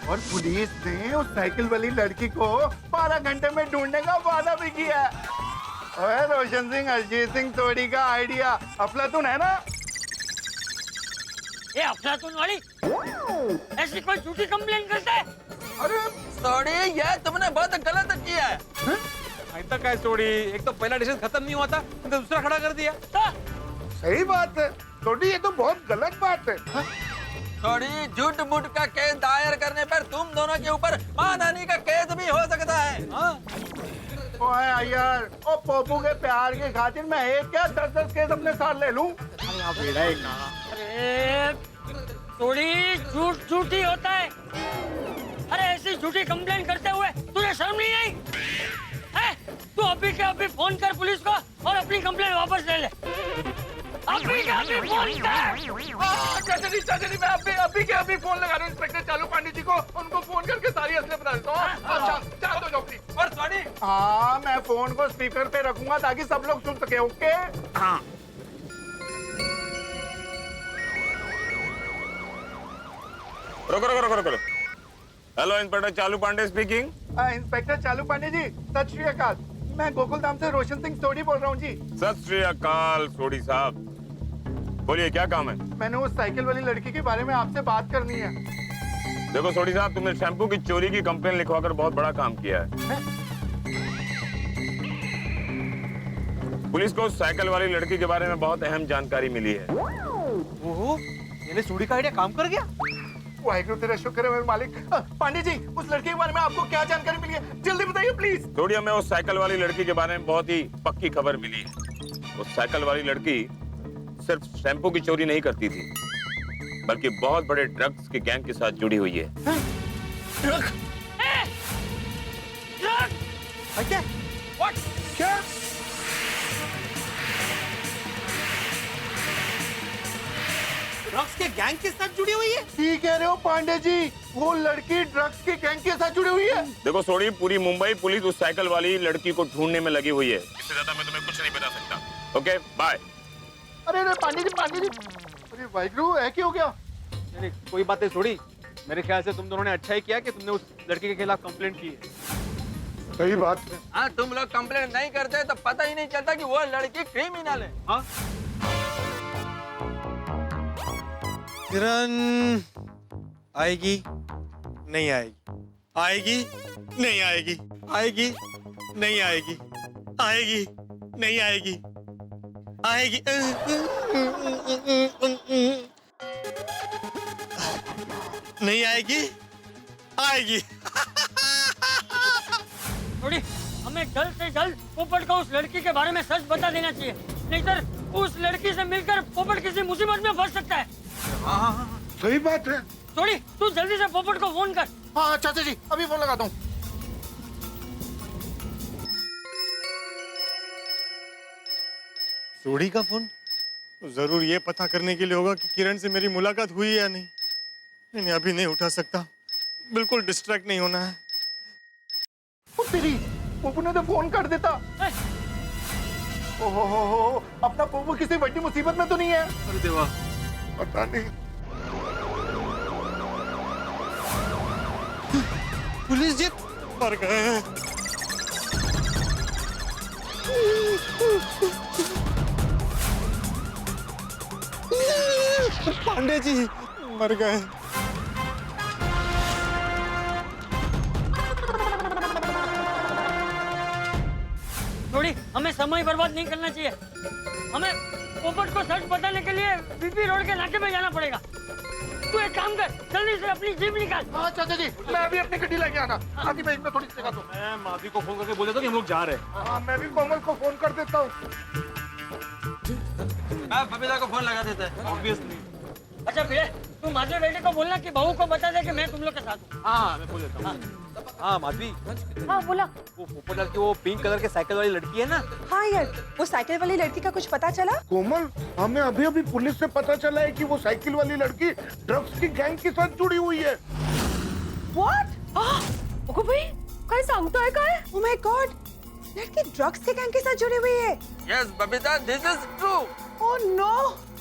और पुलिस ने उस साइकिल वाली लड़की को 12 घंटे में ढूंढने का वादा भी किया है। ओए रोशन सिंह, अरिजीत सिंह सोडी का आइडिया अफलातून है ना? ये अफलातून वाली ऐसी कोई झूठी कंप्लेंट करता है? अरे सॉरी ये तुमने बहुत गलत किया है। ऐसा क्या स्टोरी? एक तो पहला डिसीजन खत्म नहीं हुआ था, तुमने दूसरा खड़ा कर दिया। सही बात है सोडी, ये तो बहुत गलत बात है। थोड़ी झूठ मूठ का केस दायर करने पर तुम दोनों के ऊपर मानहानि का केस भी हो सकता है। ओए यार, ओ पप्पू के प्यार की खातिर मैं एक क्या 10-10 केस अपने साथ ले लूं? अरे थोड़ी झूठ झूठी होता है। अरे ऐसी झूठी कंप्लेंट करते हुए तुझे शर्म नहीं आई? तू अभी के अभी फोन कर पुलिस को और अपनी कंप्लेंट वापस ले ले। अभी के अभी फोन कर। चाचा जी, मैं अभी के अभी फोन लगा रहा हूँ इंस्पेक्टर चालू पांडे जी को। उनको फोन करके सारी असलियत बता देता हूँ। और सॉरी। हाँ, मैं फोन को स्पीकर पे रखूंगा ताकि सब लोग सुन सके। ओके? हाँ। रुको। Hello inspector Chalu Pandey speaking. Inspector Chalu Pandey जी, सत श्री अकाल। मैं गोकुल धाम से रोशन सिंह सोडी बोल रहा हूँ जी। सत श्री अकाल सोडी साहब, बोलिए क्या काम है? मैंने उस साइकिल वाली लड़की के बारे में आपसे बात करनी है। देखो सोडी साहब, तुमने शैम्पू की चोरी की कंप्लेन लिखवाकर बहुत बड़ा काम किया है। पुलिस को उस साइकिल वाली लड़की के बारे में बहुत अहम जानकारी मिली है। ओहो, यानी सोडी का आइडिया काम कर गया। वाहिगुरु तेरा शुक्र है मेरे मालिक। पांडे जी, उस लड़की के बारे में आपको क्या जानकारी मिली है? जल्दी बताइए प्लीज। थोड़ी हमें उस साइकिल वाली लड़की के बारे में बहुत ही पक्की खबर मिली है। उस साइकिल वाली लड़की सिर्फ शैम्पू की चोरी नहीं करती थी, बल्कि बहुत बड़े ड्रग्स के गैंग के साथ जुड़ी हुई है। ड्रग? क्या? ड्रग्स के गैंग के साथ जुड़ी हुई है? ठीक कह रहे हो पांडे जी, वो लड़की ड्रग्स के गैंग के साथ जुड़ी हुई है। देखो सोडी, पूरी मुंबई पुलिस उस साइकिल वाली लड़की को ढूंढने में लगी हुई है। इससे ज्यादा मैं तुम्हें कुछ नहीं बता सकता। Okay bye. अरे पांडे जी, अरे वाहिगुरु, है क्या हो गया? नहीं, कोई बात नहीं सोडी, मेरे ख्याल से तुम दोनों ने अच्छा ही किया कि तुमने उस लड़की के खिलाफ कंप्लेंट की है। सही बात है। हाँ, तुम लोग कंप्लेंट नहीं करते तो पता ही नहीं चलता कि वो लड़की क्रिमिनल है। हाँ? किरण आएगी नहीं आएगी, आएगी नहीं आएगी, आएगी नहीं आएगी, आएगी नहीं आएगी, आएगी नहीं आएगी, आएगी। थोड़ी हमें जल्द से जल्द पोपट को उस लड़की के बारे में सच बता देना चाहिए, नहीं तो उस लड़की से मिलकर पोपट किसी मुसीबत में फंस सकता है। सही बात है। थोड़ी तू जल्दी से पोपट को फोन कर। हाँ चाचा जी, अभी फोन लगाता हूँ। सोडी का फोन? तो जरूर ये पता करने के लिए होगा कि किरण से मेरी मुलाकात हुई या नहीं। नहीं, अभी नहीं उठा सकता, बिल्कुल डिस्ट्रैक्ट नहीं होना है। तेरी पप्पू ने तो फोन कर देता। ओहो, अपना पप्पू किसी बड़ी मुसीबत में तो नहीं है? अरे देवा, पता नहीं। पुलिस जी मर गए। पांडे जी मर गए। जोड़ी, हमें समय बर्बाद नहीं करना चाहिए। हमें पोपट को सच बताने के लिए बीपी रोड के नाके में जाना पड़ेगा। तू एक काम कर, जल्दी से अपनी जीप निकाल। हाँ चाचा जी, मैं अभी अपनी गड्डी लेके आना। आगे मैं इसमें थोड़ी सी जगह दूँ। मैं माधवी को फोन करके बोल देता हूँ कि हम लोग जा रहे हैं। हाँ, मैं भी कोमल को फोन कर देता हूँ। आप बबीता को फोन लगा देते हैं। ऑब्वियसली। अच्छा भैया, तू माधवी बेटे को बोलना कि बहू को बता दे कि मैं तुम लोग के साथ हूँ। हाँ मैं बोल देता हूँ। हाँ माधवी, हाँ बोला। वो पोपटलाल की वो पिंक कलर के साइकिल वाली लड़की है ना? हाँ यार, वो साइकिल वाली लड़की का कुछ पता चला? कोमल, हमें अभी अभी पुलिस से पता चला है कि वो साइकिल वाली लड़की ड्रग्स की गैंग के साथ जुड़ी हुई है। What? ओको भाई, काय सांगतोय काय? Oh my God, लड़की ड्रग्स के गैंग के साथ जुड़ी हुई है। Yes Babita, this is true. Oh no!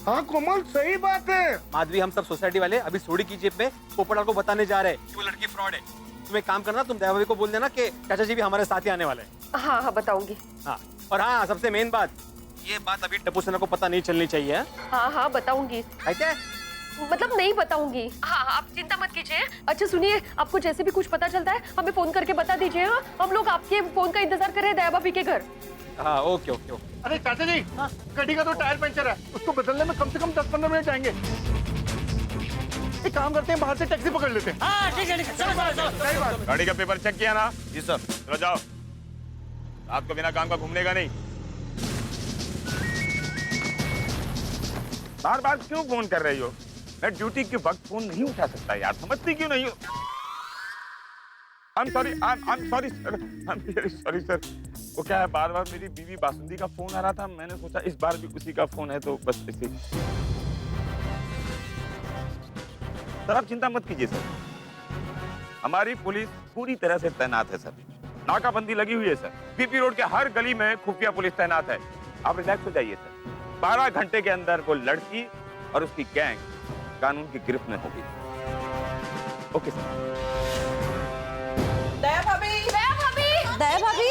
हाँ कोमल, सही बात है। माधवी, हम सब सोसाइटी वाले अभी सोडी की जेब में पोपटलाल को बताने जा रहे हैं कि वो लड़की फ्रॉड है। तुम एक काम करना, तुम दयाभाभी को बोल देना कि चाचा जी भी हमारे साथ ही आने वाले हैं। हाँ हाँ बताऊंगी। हाँ, और हाँ सबसे मेन बात, ये बात अभी टप्पू सेना को पता नहीं चलनी चाहिए। हाँ हाँ बताऊंगी। क्या? मतलब नहीं बताऊंगी। हाँ आप चिंता मत कीजिए। अच्छा सुनिए, आपको जैसे भी कुछ पता चलता है हमें फोन करके बता दीजिए। हाँ, हम लोग आपके फोन का इंतजार कर रहे हैं दया भाभी के घर। हाँ ओके ओके ओके। अरे चाचा जी, गाड़ी का तो टायर पंचर है, उसको बदलने में कम से कम 10-15 मिनट जाएंगे। एक काम करते हैं, बाहर से टैक्सी पकड़ लेते हैं। हाँ ठीक है, चलो चलो चलो। सही बात। गाड़ी का पेपर चेक किया ना? जी सर। चलो जाओ, रात को बिना काम का घूमने का नहीं। बार बार क्यों फोन कर रही हो? मैं ड्यूटी के वक्त फोन नहीं उठा सकता यार, समझती क्यों नहीं हो? I'm sorry sir, I'm very sorry sir। वो क्या है, बार बार मेरी बीवी बासुंदी का फोन आ रहा था, मैंने सोचा इस बार भी उसी का फोन है तो बस इसी। सर आप चिंता मत कीजिए सर, हमारी पुलिस पूरी तरह से तैनात है सर। नाकाबंदी लगी हुई है सर, बीपी रोड के हर गली में खुफिया पुलिस तैनात है। आप रिलैक्स हो जाइए सर, 12 घंटे के अंदर वो लड़की और उसकी गैंग कानून की गिरफ्त में होगी। Okay sir. दया भाभी, दया भाभी, दया भाभी,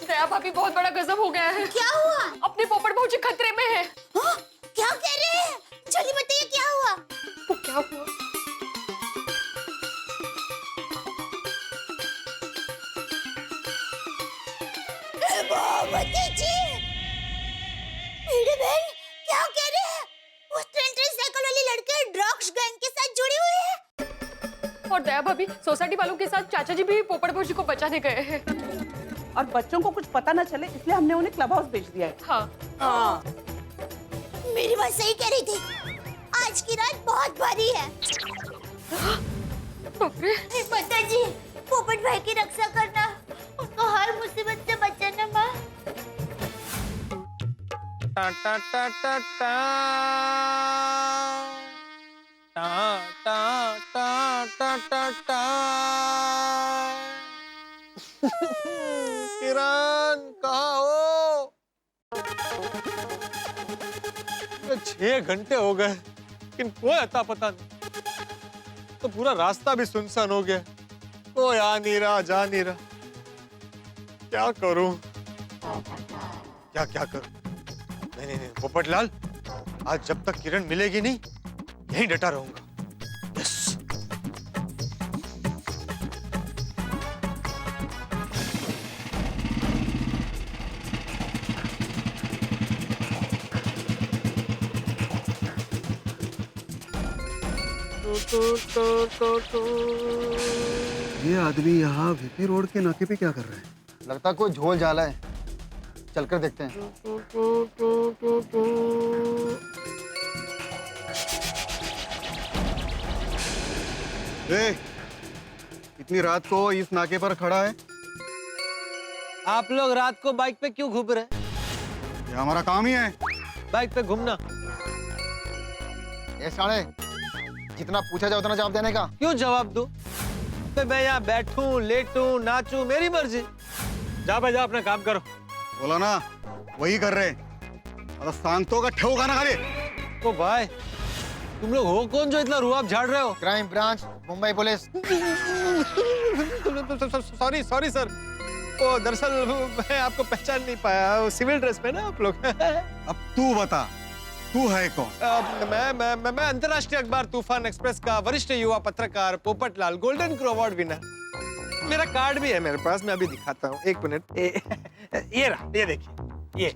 दया भाभी बहुत बड़ा गजब हो गया है। क्या हुआ? अपने पोपट भाऊ जी खतरे में है। क्या कह रहे हैं? जल्दी बताइए क्या हुआ? वो क्या हुआ? भगवती जी, मेरी बहन क्या कह रहे हैं? उस ट्रेन साइकिल वाली लड़की ड्रग्स गैंग के साथ जुड़ी हुई है। और दया भाभी, सोसाइटी वालों के साथ चाचा जी भी पोपट भाऊ जी को बचाने गए हैं। और बच्चों को कुछ पता न चले इसलिए हमने उन्हें क्लब हाउस भेज दिया है। हाँ। मेरी बात सही कह रही थी, आज की रात बहुत भारी है। माता जी, पोपट भाई की रक्षा करना, उनको हर मुसीबत से बचाना माँ। टा टा टा टा टा टा टा टा टा टा। किरण कहाँ हो? 6 घंटे हो गए लेकिन कोई अता पता नहीं, तो पूरा रास्ता भी सुनसान हो गया, कोई आ नहीं रहा, जा नहीं रहा। क्या करूं, क्या करूं? नहीं पोपटलाल, आज जब तक किरण मिलेगी नहीं यहीं डटा रहूंगा। यस। ये आदमी यहाँ वीपी रोड के नाके पे क्या कर रहा है? लगता कोई झोल झाला है, चलकर देखते हैं। इतनी रात को इस नाके पर खड़ा है? आप लोग रात को बाइक पे क्यों घूम रहे? ये हमारा काम ही है, बाइक पे घूमना। ये साले, जितना पूछा जाए उतना जवाब देने का। क्यों जवाब दूं? तो मैं यहाँ बैठूं, लेटूं, नाचूं, मेरी मर्जी। जा भाई जा, अपना काम करो। बोला ना, वही कर रहे। अरे सांगतों का ठेव खाना खा ले। ओ भाई, तुम लोग हो कौन जो इतना रुआब झाड़ रहे हो? Crime branch, Mumbai police. Sorry sir, वो दरअसल मैं आपको पहचान नहीं पाया, सिविल ड्रेस में ना आप लोग। अब तू बता, तू है कौन? मैं अंतर्राष्ट्रीय अखबार तूफान एक्सप्रेस का वरिष्ठ युवा पत्रकार Popatlal, golden crow award winner. मेरा कार्ड भी है मेरे पास, मैं अभी दिखाता हूँ, एक मिनट। ये रहा, ये देखिए, ये।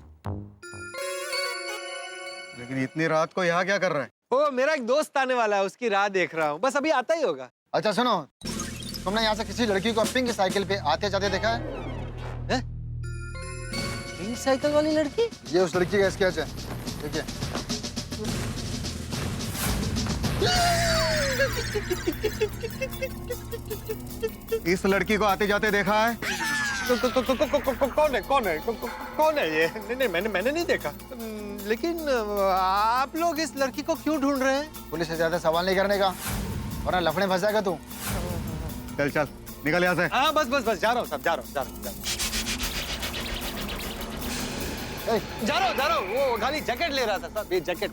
लेकिन इतनी रात को यहाँ क्या कर रहा है? ओ, मेरा एक दोस्त आने वाला है, उसकी राह देख रहा हूँ, बस अभी आता ही होगा। अच्छा सुनो, तुमने यहाँ से किसी लड़की को पिंक साइकिल पे आते जाते देखा है? पिंक साइकिल वाली लड़की? ये उस लड़की का स्केच है, देखिए। इस लड़की को आते जाते देखा है? कौन है? कौन है ये? नहीं, मैंने नहीं देखा। लेकिन आप लोग इस लड़की को क्यों ढूंढ रहे हैं? पुलिस से ज्यादा सवाल नहीं करने का, वरना लफड़े फंस जाएगा तू। चल निकल यहाँ से। हाँ बस जा रहा हूँ साहब, जा रहा हूँ। वो खाली जैकेट ले रहा था साहब, ये जैकेट।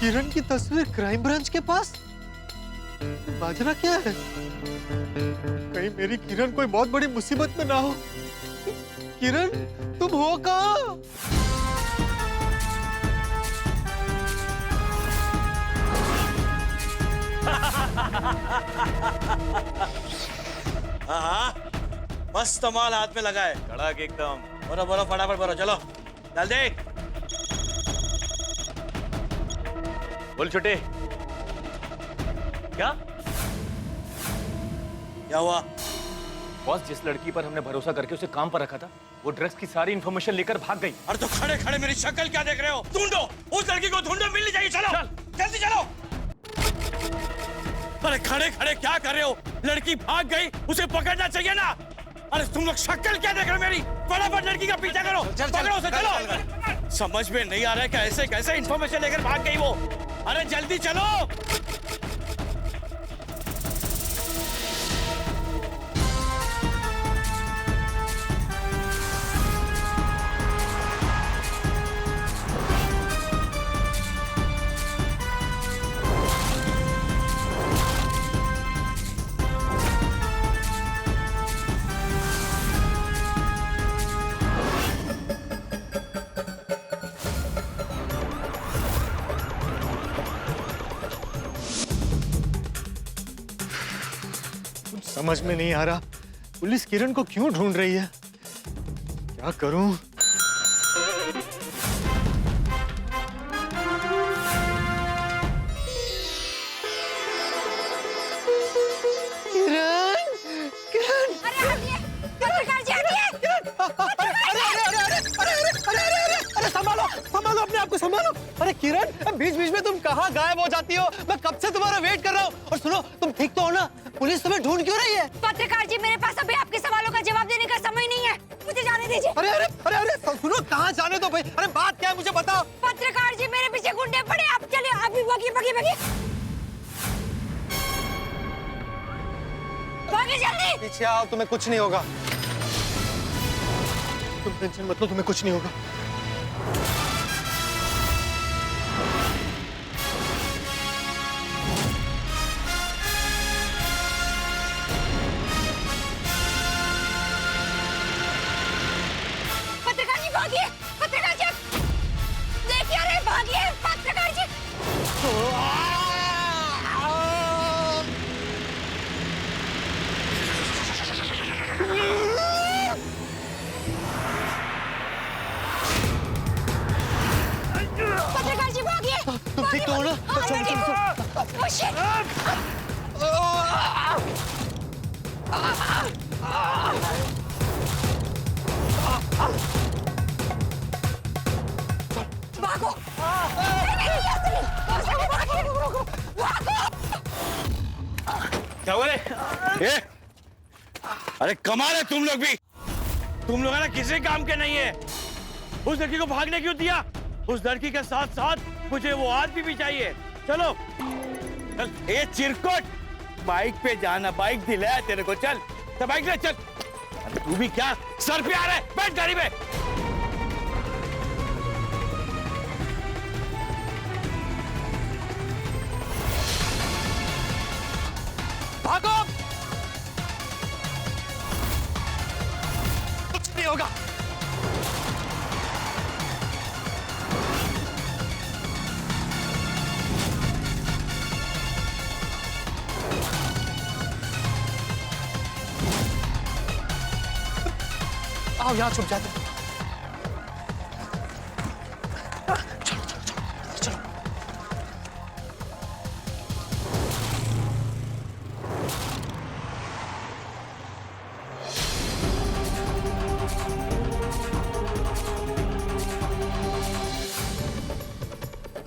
किरण की तस्वीर क्राइम ब्रांच के पास? बाजरा क्या है? कहीं मेरी किरण कोई बहुत बड़ी मुसीबत में ना हो। किरण, तुम हो कहाँ? हाँ, मस्त माल हाथ में लगा है, कड़क एकदम। बोलो फटाफट बोलो, चलो डाल दे। बोल छोटे, क्या हुआ? बॉस, जिस लड़की पर हमने भरोसा करके उसे काम पर रखा था, वो ड्रग्स की सारी इंफॉर्मेशन लेकर भाग गई। अरे तो खड़े खड़े मेरी शक्ल क्या देख रहे हो? ढूंढो उस लड़की को, ढूंढो, मिलनी चाहिए। चलो जल्दी चलो। अरे खड़े खड़े क्या कर रहे हो? लड़की भाग गई, उसे पकड़ना चाहिए ना। अरे तुम लोग शक्ल क्या देख रहे हो मेरी? फटाफट लड़की का पीछा करो, पकड़ो उसे, चलो। समझ में नहीं आ रहा है कैसे कैसे इंफॉर्मेशन लेकर भाग गई वो। अरे जल्दी चलो। समझ में नहीं आ रहा, पुलिस किरण को क्यों ढूंढ रही है? क्या करूं? किरण! पत्रकार जी हटिए! अरे संभालो अपने आप को, संभालो। अरे किरण, बीच बीच में तुम कहाँ गायब हो जाती हो? मैं कब से तुम्हारा वेट कर रहा हूँ। और सुनो, तुम ठीक तो हो ना? पुलिस तुम्हें ढूंढ क्यों रही है? पत्रकार जी, मेरे पास अभी आपके सवालों का जवाब देने का समय नहीं है, मुझे जाने दीजिए। अरे सुनो, कहाँ जाने दो भाई। अरे बात क्या है, मुझे बताओ। पत्रकार जी, मेरे पीछे गुंडे पड़े, आप चलिए, आप भी भागिए जल्दी। पीछे आओ, तुम्हें कुछ नहीं होगा। तुम टेंशन मत लो, तुम्हें कुछ नहीं होगा। भागिए, पत्रकार जी, देखिए, अरे भागिए पत्रकार जी। पत्रकार जी भागिए। तुम ठीक तो हो ना? भागो। क्या बोले? अरे कमाल है तुम लोग भी। तुम लोग है ना किसी काम के नहीं है। उस लड़की को भागने क्यों दिया? उस लड़की के साथ साथ मुझे वो आदमी भी चाहिए। चलो चल। ये चिरकुट, बाइक पे जाना, बाइक दिलाया तेरे को, चल तो बाइक ले चल। तू भी क्या सर पे आ रहा है? बैठ गाड़ी में। भागो, आओ यहाँ छुप जाते हैं।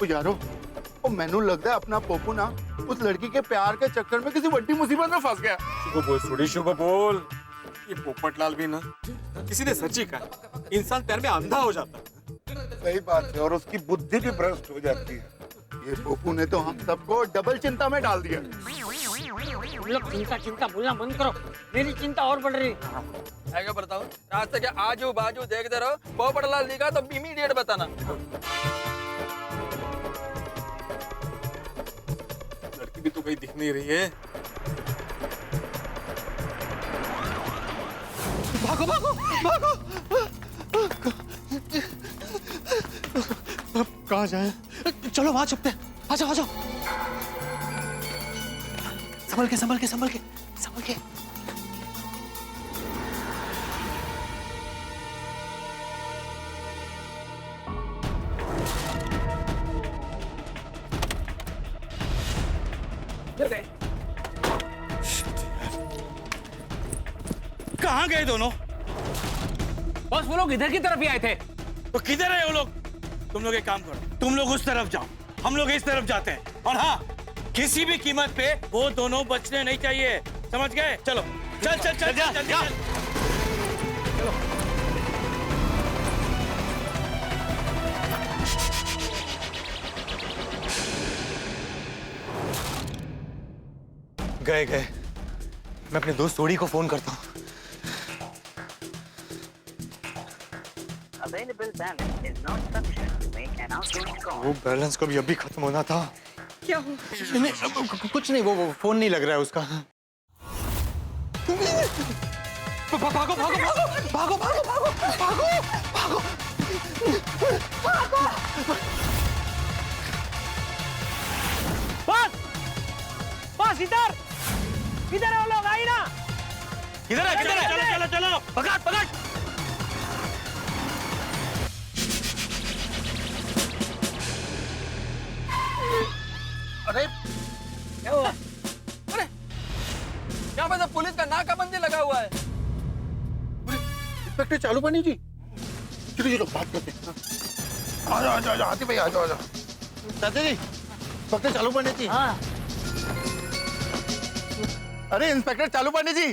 यारो ओ मैनू लगता है अपना पोपू ना उस लड़की के प्यार के चक्कर में किसी बड़ी मुसीबत में फंस गया। शुभ बोल। ये पोपटलाल भी ना किसी ने सच्ची कहा, इंसान प्यार में अंधा हो जाता है। सही बात है, और उसकी बुद्धि भी भ्रष्ट हो जाती है। ये पोपू ने तो हम सबको डबल चिंता में डाल दिया। तुम लोग चिंता चिंता बोलना बंद करो, मेरी चिंता और बढ़ रही है। क्या बताऊं, रास्ते के आजू बाजू देखते रहो, पोपटलाल दिखा तो इमीडिएट बताना। लड़की भी तो कहीं दिख नहीं रही है। भागो भागो भागो। अब कहाँ जाए? चलो वहां छुपते हैं। आ जाओ आ जाओ। संभल के संभल के संभल के संभल के। कहाँ गए दोनों? बस वो लोग इधर की तरफ ही आए थे। तो किधर है वो लोग? तुम लोग एक काम करो, तुम लोग उस तरफ जाओ, हम लोग इस तरफ जाते हैं। और हाँ, किसी भी कीमत पे वो दोनों बचने नहीं चाहिए, समझ गए? चलो चल चल चल चल, चल, चल, चल। चलो। गए गए। मैं अपने दोस्त सोडी को फोन करता हूँ। वो बैलेंस कभी अभी खत्म होना था। क्या हो? नहीं, कुछ नहीं, वो फोन नहीं लग रहा है उसका। भागो भागो भागो भागो भागो भागो भागो भागो। बस बस इधर इधर है वो लोग, आई ना। किधर है? किधर है? चलो चलो चलो, पकड़ पकड़। अरे क्या हुआ? अरे यहाँ पे तो पुलिस का नाकाबंदी लगा हुआ है। इंस्पेक्टर चालू पानी जी, चलो चलो बात करते हैं। आ जाओ आ जाओ हाथी भाई, आ जाओ आ जाओ। चाचा जी, इंस्पेक्टर चालू पानी जी। हाँ। अरे इंस्पेक्टर चालू पानी जी,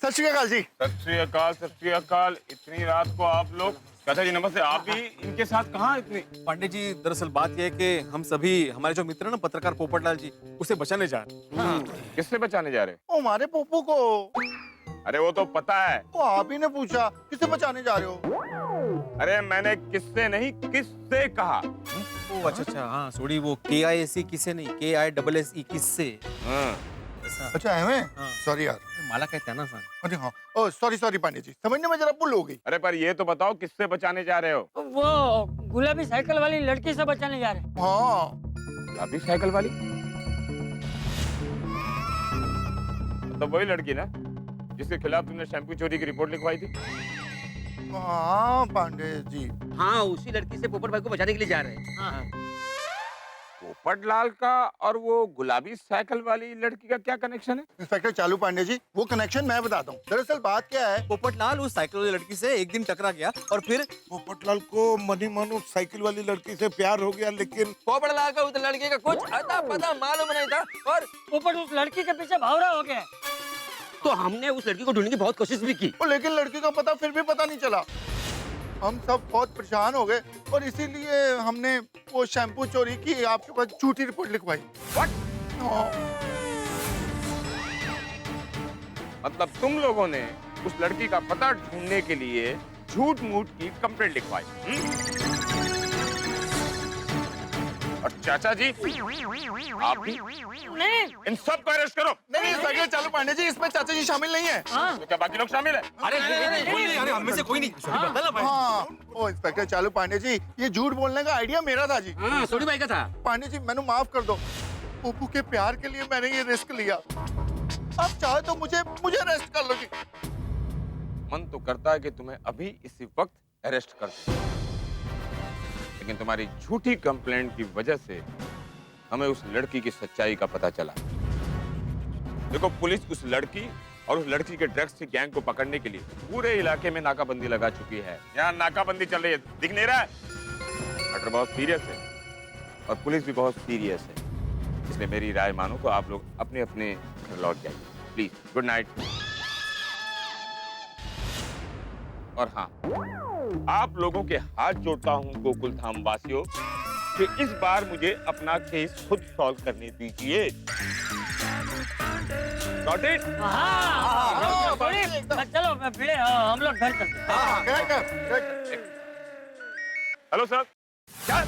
सत श्री अकाल जी। सत श्री अकाल, सत श्री अकाल। इतनी रात को आप लोग? चाचा जी नमस्ते। आप भी इनके साथ कहाँ इतनी? पांडे जी, दरअसल बात यह है कि हम सभी, हमारे जो मित्र है ना पत्रकार पोपटलाल जी, उसे बचाने जा रहे हैं। किससे बचाने जा रहे? ओ हमारे पोपू को। अरे वो तो पता है। वो आप ही ने पूछा किससे बचाने जा रहे हो? अरे मैंने किससे नहीं, किससे कहा। ओ अच्छा अच्छा, हाँ सॉरी, वो KISE किससे नहीं, KISSE किससे। अच्छा है, सॉरी यार, माला कहते हैं ना सर। अरे हाँ, ओ सॉरी सॉरी पांडे जी, समझने में जरा भूल हो गई। अरे पर ये तो बताओ किससे बचाने जा रहे हो? वो गुलाबी साइकिल वाली लड़की से बचाने जा रहे हैं। हाँ। गुलाबी साइकिल वाली? तो वही लड़की ना जिसके खिलाफ तुमने शैम्पू चोरी की रिपोर्ट लिखवाई थी? हाँ पांडे जी। हाँ, उसी लड़की से पोपट भाई को बचाने के लिए जा रहे हैं। हाँ। पोपटलाल का और वो गुलाबी साइकिल वाली लड़की का क्या कनेक्शन है? इंस्पेक्टर चालू पांडे जी, वो कनेक्शन मैं बताता हूँ। दरअसल बात क्या है, पोपटलाल उस साइकिल वाली लड़की से एक दिन टकरा गया और फिर पोपटलाल को मनी मानो साइकिल वाली लड़की से प्यार हो गया, लेकिन पोपटलाल का उस लड़की का कुछ अता पता मालूम नहीं था और पोपट उस लड़की के पीछे भावरा हो गया। तो हमने उस लड़की को ढूंढने की बहुत कोशिश भी की, लेकिन लड़की का पता फिर भी पता नहीं चला। हम सब बहुत परेशान हो गए और इसीलिए हमने वो शैम्पू चोरी की आपके पास झूठी रिपोर्ट लिखवाई। मतलब तुम लोगों ने उस लड़की का पता ढूंढने के लिए झूठ मूठ की कंप्लेंट लिखवाई। और चाचा जी आप भी? नहीं, इन सब को अरेस्ट करो। नहीं इंस्पेक्टर चालू पांडे जी, इसमें चाचा जी शामिल नहीं है। तो क्या बाकी लोग शामिल है? अरे हममें से कोई नहीं। हाँ, ओ इंस्पेक्टर चालू पांडे जी, ये झूठ बोलने का आइडिया मेरा था जी। हाँ, सोडी भाई का था। पांडे जी मैंने माफ कर दो, पोपू के प्यार के लिए मैंने ये रिस्क लिया। आप चाहे तो मुझे अरेस्ट कर लो जी। मन तो करता है कि तुम्हें अभी इसी वक्त अरेस्ट कर दूं। लेकिन तुम्हारी झूठी कंप्लेंट की वजह से हमें उस लड़की की सच्चाई का पता चला। देखो, पुलिस उस लड़की और उस लड़की के ड्रग्स की गैंग को पकड़ने के लिए पूरे इलाके में नाकाबंदी लगा चुकी है। यहाँ नाकाबंदी चल रही है, दिख नहीं रहा है? मैटर बहुत सीरियस है और पुलिस भी बहुत सीरियस है। इसलिए मेरी राय मानो तो आप लोग अपने अपने घर लौट जाइए प्लीज। Good night. और हाँ, आप लोगों के हाथ जोड़ता हूँ गोकुल धाम वासियों कि इस बार मुझे अपना केस खुद सॉल्व करने दीजिए। Got it? चलो मैं भिड़े, हम लोग घर चलते। हेलो सर, क्या?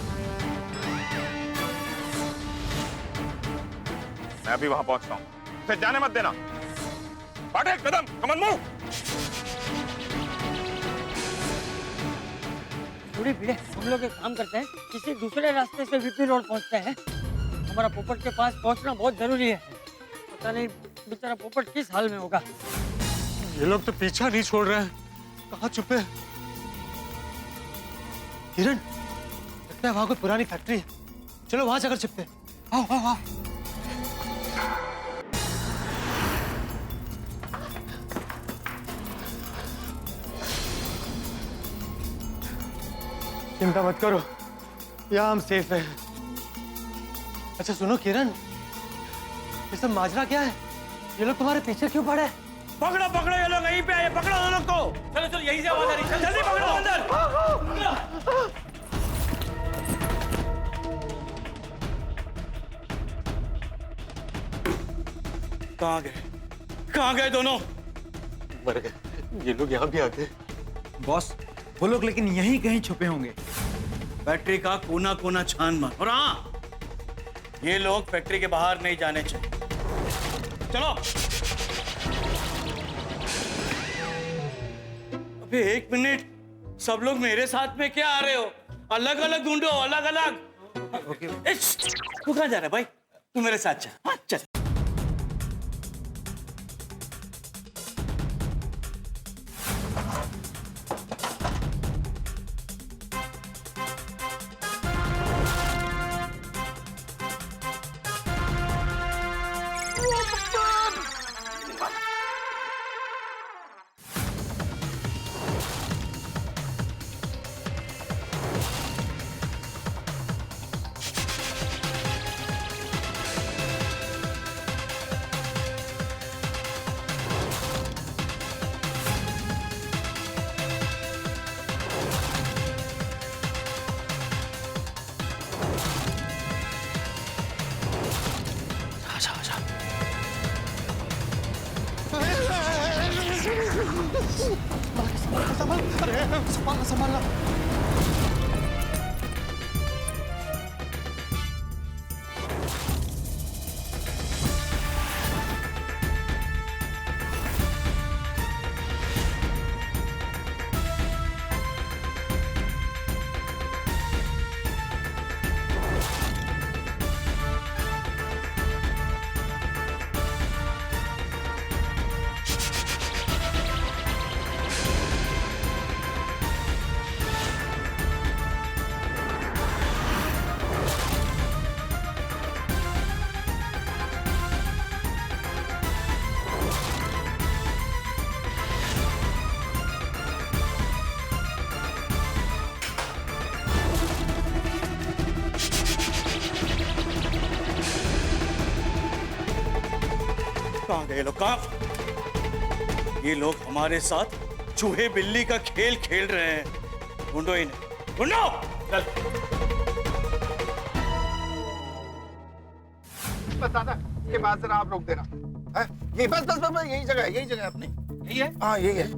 मैं अभी वहां पहुंचता हूँ, उसे जाने मत देना। बढ़े कदम, कमन मूव। थोड़ी भिड़े, हम लोग एक काम करते हैं, किसी दूसरे रास्ते से वीपी रोड पहुंचते हैं। हमारा पोपट के पास पहुंचना बहुत जरूरी है। पता नहीं बेचारा पोपट किस हाल में होगा। ये लोग तो पीछा नहीं छोड़ रहे हैं। कहाँ छुपे? किरण, लगता है वहां कोई पुरानी फैक्ट्री है। चलो वहां जाकर छिपते हैं। आओ आओ आओ। चिंता मत करो, यहाँ हम सेफ हैं। अच्छा सुनो किरण, ये सब माजरा क्या है? ये लोग तुम्हारे पीछे क्यों पड़े? पकड़ो पकड़ो, ये लोग यहीं पे आए, पकड़ो ये लोग को। चलो चलो, यहीं से आवाज आ रही है, जल्दी पकड़ो अंदर। कहाँ गए? कहाँ गए दोनों? मर गए। ये लोग यहाँ भी आ गए। बॉस, वो लोग लेकिन यहीं कहीं छुपे होंगे। फैक्ट्री का कोना कोना छान मार। और हाँ, ये लोग फैक्ट्री के बाहर नहीं जाने चाहिए। चलो। अबे एक मिनट, सब लोग मेरे साथ में क्या आ रहे हो? अलग अलग ढूंढो, अलग अलग। ओके। तू कहाँ जा रहा है भाई? तू मेरे साथ चल। हाँ चल। संभालना। कहाँ गए लोग? कहाँ? ये लोग हमारे साथ चूहे बिल्ली का खेल खेल रहे हैं। ढूंढो इन्हें, ढूंढो। चल। बस दादा, ये बात जरा आप रोक देना। है? ये बस बस बस यही जगह है, यही जगह है अपनी। यही है? हाँ यही है।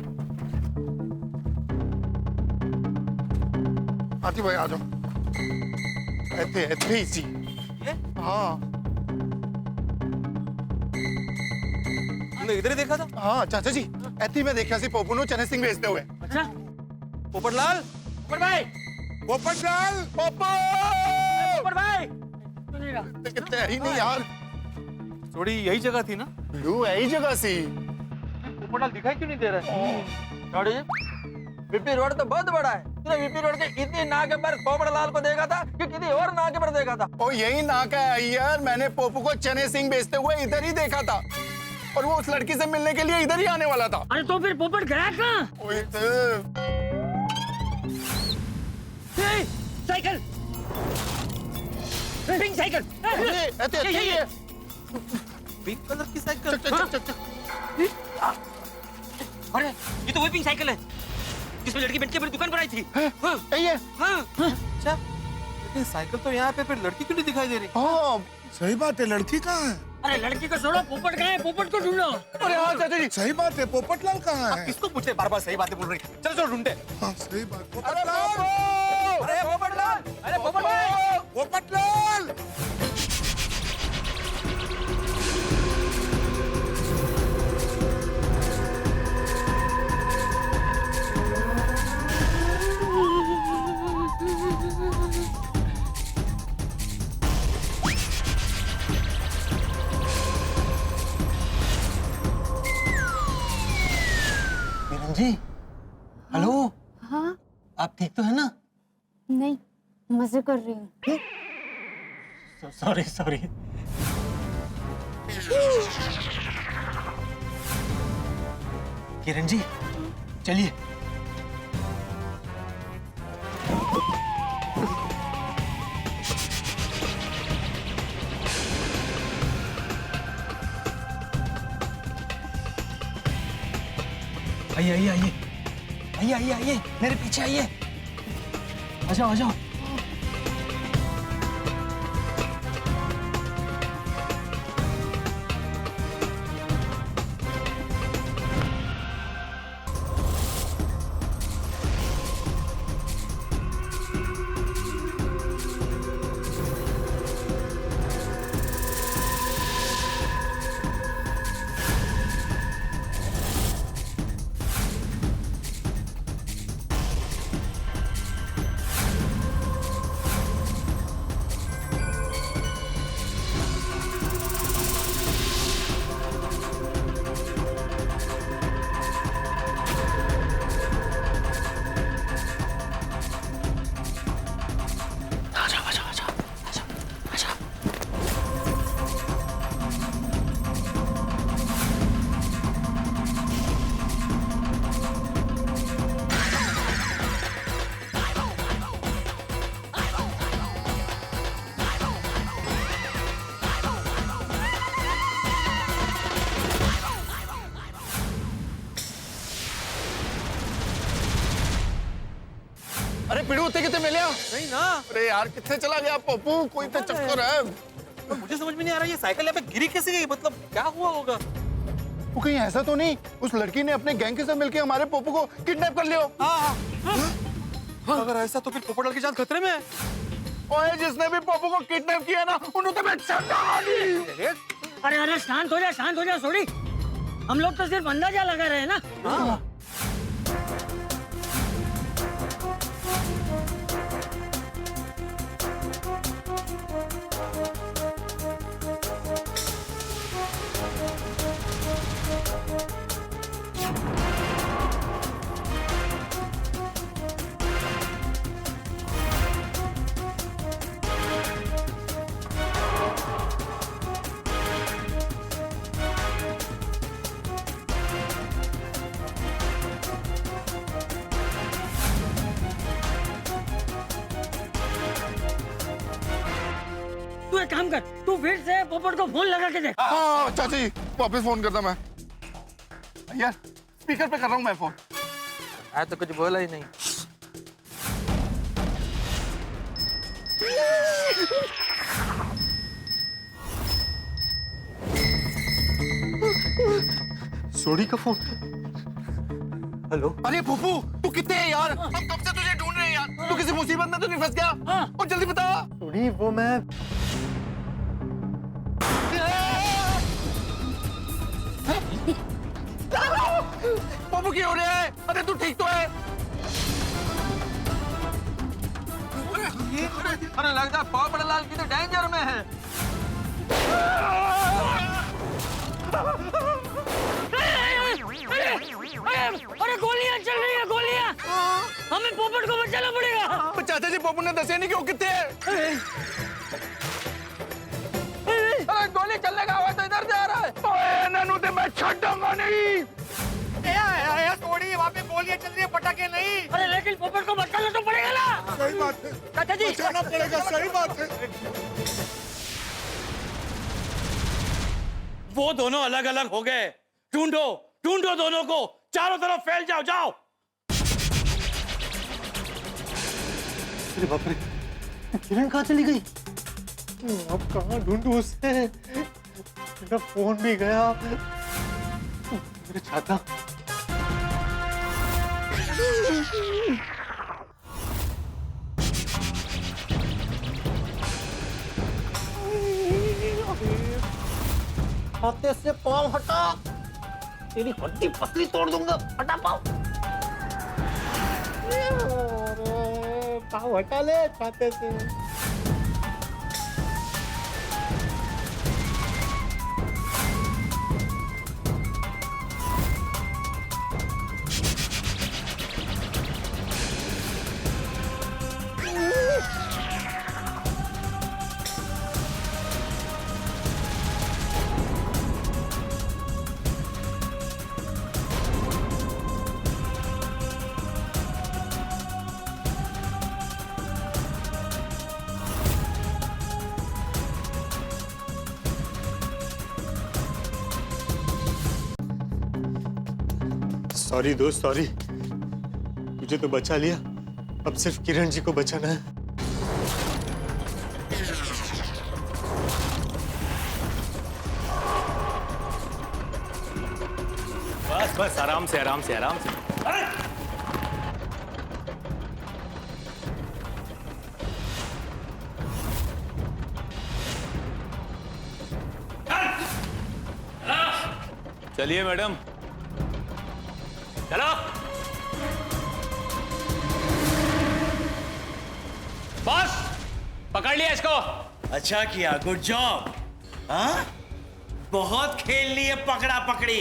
आती भाई आ जाओ। ऐसे ऐसे इसी। हाँ। इधर ही देखा था? हाँ चाचा जी, ऐसे में देखा सी पोपू नो चने सिंह बेचते हुए। अच्छा? पोपटलाल, पोपट भाई, पोपटलाल, पोपो! पोपट भाई, कितने ही नहीं यार। थोड़ी यही जगह थी ना? यही जगह सी। पोपटलाल दिखाई क्यों नहीं दे रहा है? सॉरी वीपी रोड तो बहुत बड़ा है। तूने वीपी रोड के इतनी नाके पर पोपटलाल को देखा था कि किसी और नाके पर देखा था? ओ यही नाका है अय्यर, मैंने पोपू को चने सिंह बेचते हुए इधर ही देखा था और वो उस लड़की से मिलने के लिए इधर ही आने वाला था। अरे तो फिर पोपट गया कहाँ? Cycle, pink cycle, pink colour की साइकिल। अरे ये तो वही पिंक साइकिल है जिसमें लड़की बैठ के अपनी दुकान पर आई थी। अच्छा, लेकिन साइकिल तो यहाँ पे, फिर लड़की क्यों नहीं दिखाई दे रही? हाँ सही बात है, लड़की कहाँ है? अरे लड़की को छोड़ो, पोपट कहाँ है? पोपट को ढूंढो। अरे हाँ चाचा जी सही बात है, पोपटलाल कहाँ है? किसको पूछे, बार बार सही बातें बोल रही है। चलो चलो ढूंढे। हाँ सही बात। अरे पोपटलाल, अरे पोपटलाल, पोपटलाल। जी हेलो। हाँ आप ठीक तो है ना? नहीं, मजे कर रही हूँ। Sorry sorry. किरण जी चलिए। आइए आइए आइए आइए आइए आइए, मेरे पीछे आइए। आ जाओ आ जाओ। अरे पिड़ू उत्ते कितने मिले? नहीं ना। अरे यार कितने चला गया पप्पू, कोई तो चक्कर है। मुझे समझ में नहीं आ रहा, ये साइकिल यहाँ पे गिरी कैसे गई? मतलब क्या हुआ होगा? वो कहीं ऐसा तो नहीं उस लड़की ने अपने गैंग के साथ मिलकर हमारे पप्पू को किडनैप कर लिया? अगर ऐसा तो फिर पोपटलाल की जान खतरे में है। ओए जिसने भी पप्पू को किडनैप किया ना, उन्होंने तो मैं चंदा दी। अरे अरे शांत हो जा सोडी। हम लोग तो सिर्फ अंदाजा लगा रहे हैं ना। तू एक काम कर, तू फिर से पोपट को फोन लगा के दे। हाँ चाची वापस फोन करता मैं। यार स्पीकर पे कर रहा हूँ मैं फोन। आज तो कुछ बोला ही नहीं। सोडी का फोन। हेलो। अरे फूफू तू कितने है यार? हम कब से तुझे ढूंढ रहे हैं यार। तू किसी मुसीबत में तो नहीं फंस गया? और जल्दी बता। सोडी वो मैं पप्पू क्या हो रहा है? अरे तू ठीक तो है? अरे लगता है पोपटलाल की तो डेंजर में है। अरे गोलियां चल रही है, गोलियां। हमें पोपट को बचाना पड़ेगा। चाचा जी पोपट ने दसे नहीं क्यों कितने अरे गोली चलने का आवाज तो इधर से आ रहा है। ओए ननू ते मैं छड़ूंगा नहीं। थोड़ी वहाँ पे गोलियां चल रही है, पटाखे नहीं। अरे लेकिन पोपट को बचाना तो पड़ेगा ना। सही बात है चाचा जी बचाना पड़ेगा, सही बात है। वो दोनों अलग अलग हो गए। ढूंढो ढूंढो दोनों को, चारों तरफ फैल जाओ, जाओ। अरे बाप रे, किरण कहाँ चली गई? अब कहाँ ढूंढूं उसे? मेरा फोन भी गया, मेरे छाता। हाथे से पाँव हटा, तेरी हड्डी पसली तोड़ दूंगा। हटा पाँव। पाँव हटा ले छाते से। सॉरी दोस्त, सॉरी। तुझे तो बचा लिया, अब सिर्फ किरण जी को बचाना है। बस बस आराम से आराम से आराम से। चलिए मैडम, चलो। बॉस पकड़ लिया इसको। अच्छा किया, गुड जॉब। हाँ, बहुत खेल ली है पकड़ा पकड़ी।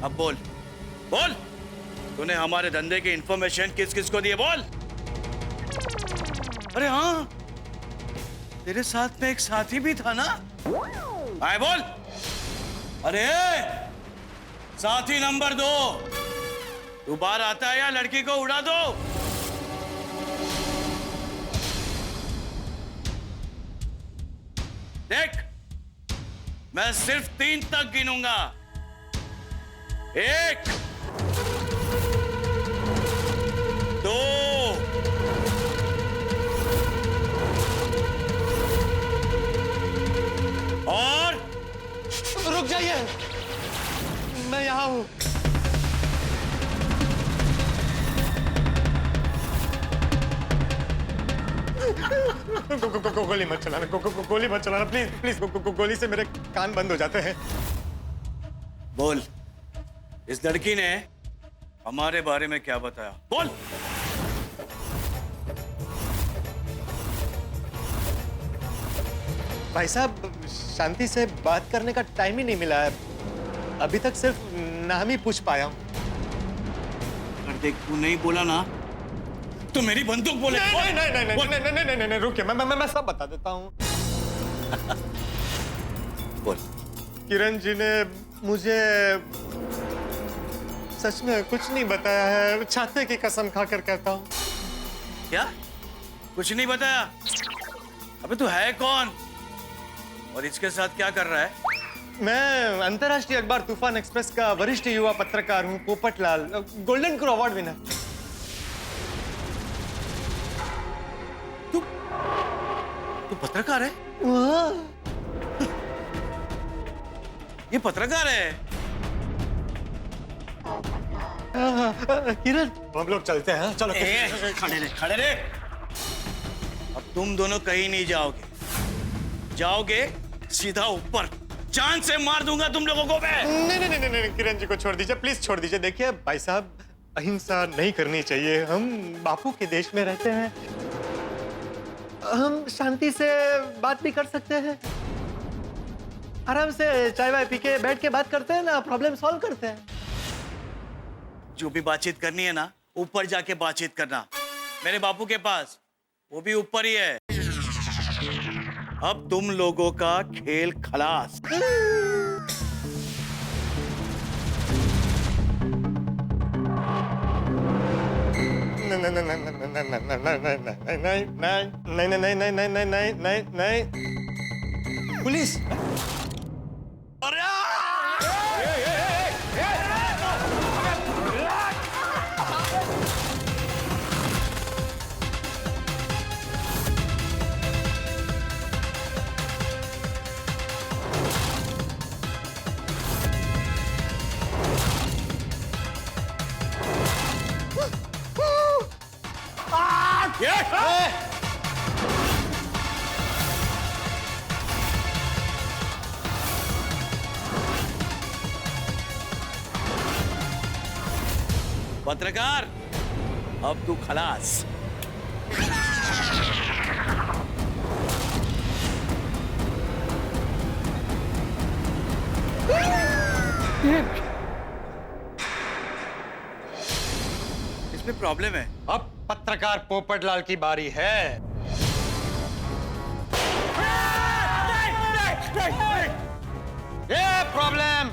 अब बोल बोल, तूने हमारे धंधे की इंफॉर्मेशन किस किस को दी है, बोल। अरे हाँ, तेरे साथ में एक साथी भी था ना? आए बोल। अरे साथी नंबर 2, तू बाहर आता है या लड़की को उड़ा दो? देख, मैं सिर्फ 3 तक गिनूंगा। 1 2 और रुक जाइए, मैं यहाँ हूँ। गोली मत चलाना, गोली मत चलाना प्लीज प्लीज। गोली से मेरे कान बंद हो जाते हैं। बोल, इस लड़की ने हमारे बारे में क्या बताया, बोल। भाई साहब, शांति से बात करने का टाइम ही नहीं मिला है। अभी तक सिर्फ नाम ही पूछ पाया हूँ। अगर देख, तू नहीं बोला ना तो मेरी बंदूक बोले। नहीं नहीं नहीं नहीं नहीं नहीं नहीं नहीं, रुकिए, मैं सब बता देता हूँ। बोल। किरण जी ने मुझे सच में कुछ नहीं बताया है, छाते की कसम खाकर कहता हूँ। क्या कुछ नहीं बताया? अबे तू है कौन और इसके साथ क्या कर रहा है? मैं अंतर्राष्ट्रीय अखबार तूफान एक्सप्रेस का वरिष्ठ युवा पत्रकार हूँ, Popatlal, golden crow award winner. तू पत्रकार है? ये पत्रकार है? किरण, हम लोग चलते हैं, चलो। खड़े रहे, खड़े रहे। अब तुम दोनों कहीं नहीं जाओगे, जाओगे सीधा ऊपर। जान से मार दूंगा तुम लोगों को मैं। नहीं नहीं नहीं नहीं, किरण जी को छोड़ दीजिए, प्लीज छोड़ दीजिए। देखिए भाई साहब, अहिंसा नहीं करनी चाहिए। हम बापू के देश में रहते हैं, हम शांति से बात भी कर सकते हैं। आराम से चाय वाय पी के बैठ के बात करते हैं ना, प्रॉब्लम सॉल्व करते हैं। जो भी बातचीत करनी है ना, ऊपर जाके बातचीत करना। मेरे बापू के पास, वो भी ऊपर ही है। अब तुम लोगों का खेल खलास। नहीं। पुलिस। पत्रकार, अब तू खलास। इसमें प्रॉब्लम है। अब पत्रकार पोपटलाल की बारी है। ये प्रॉब्लम।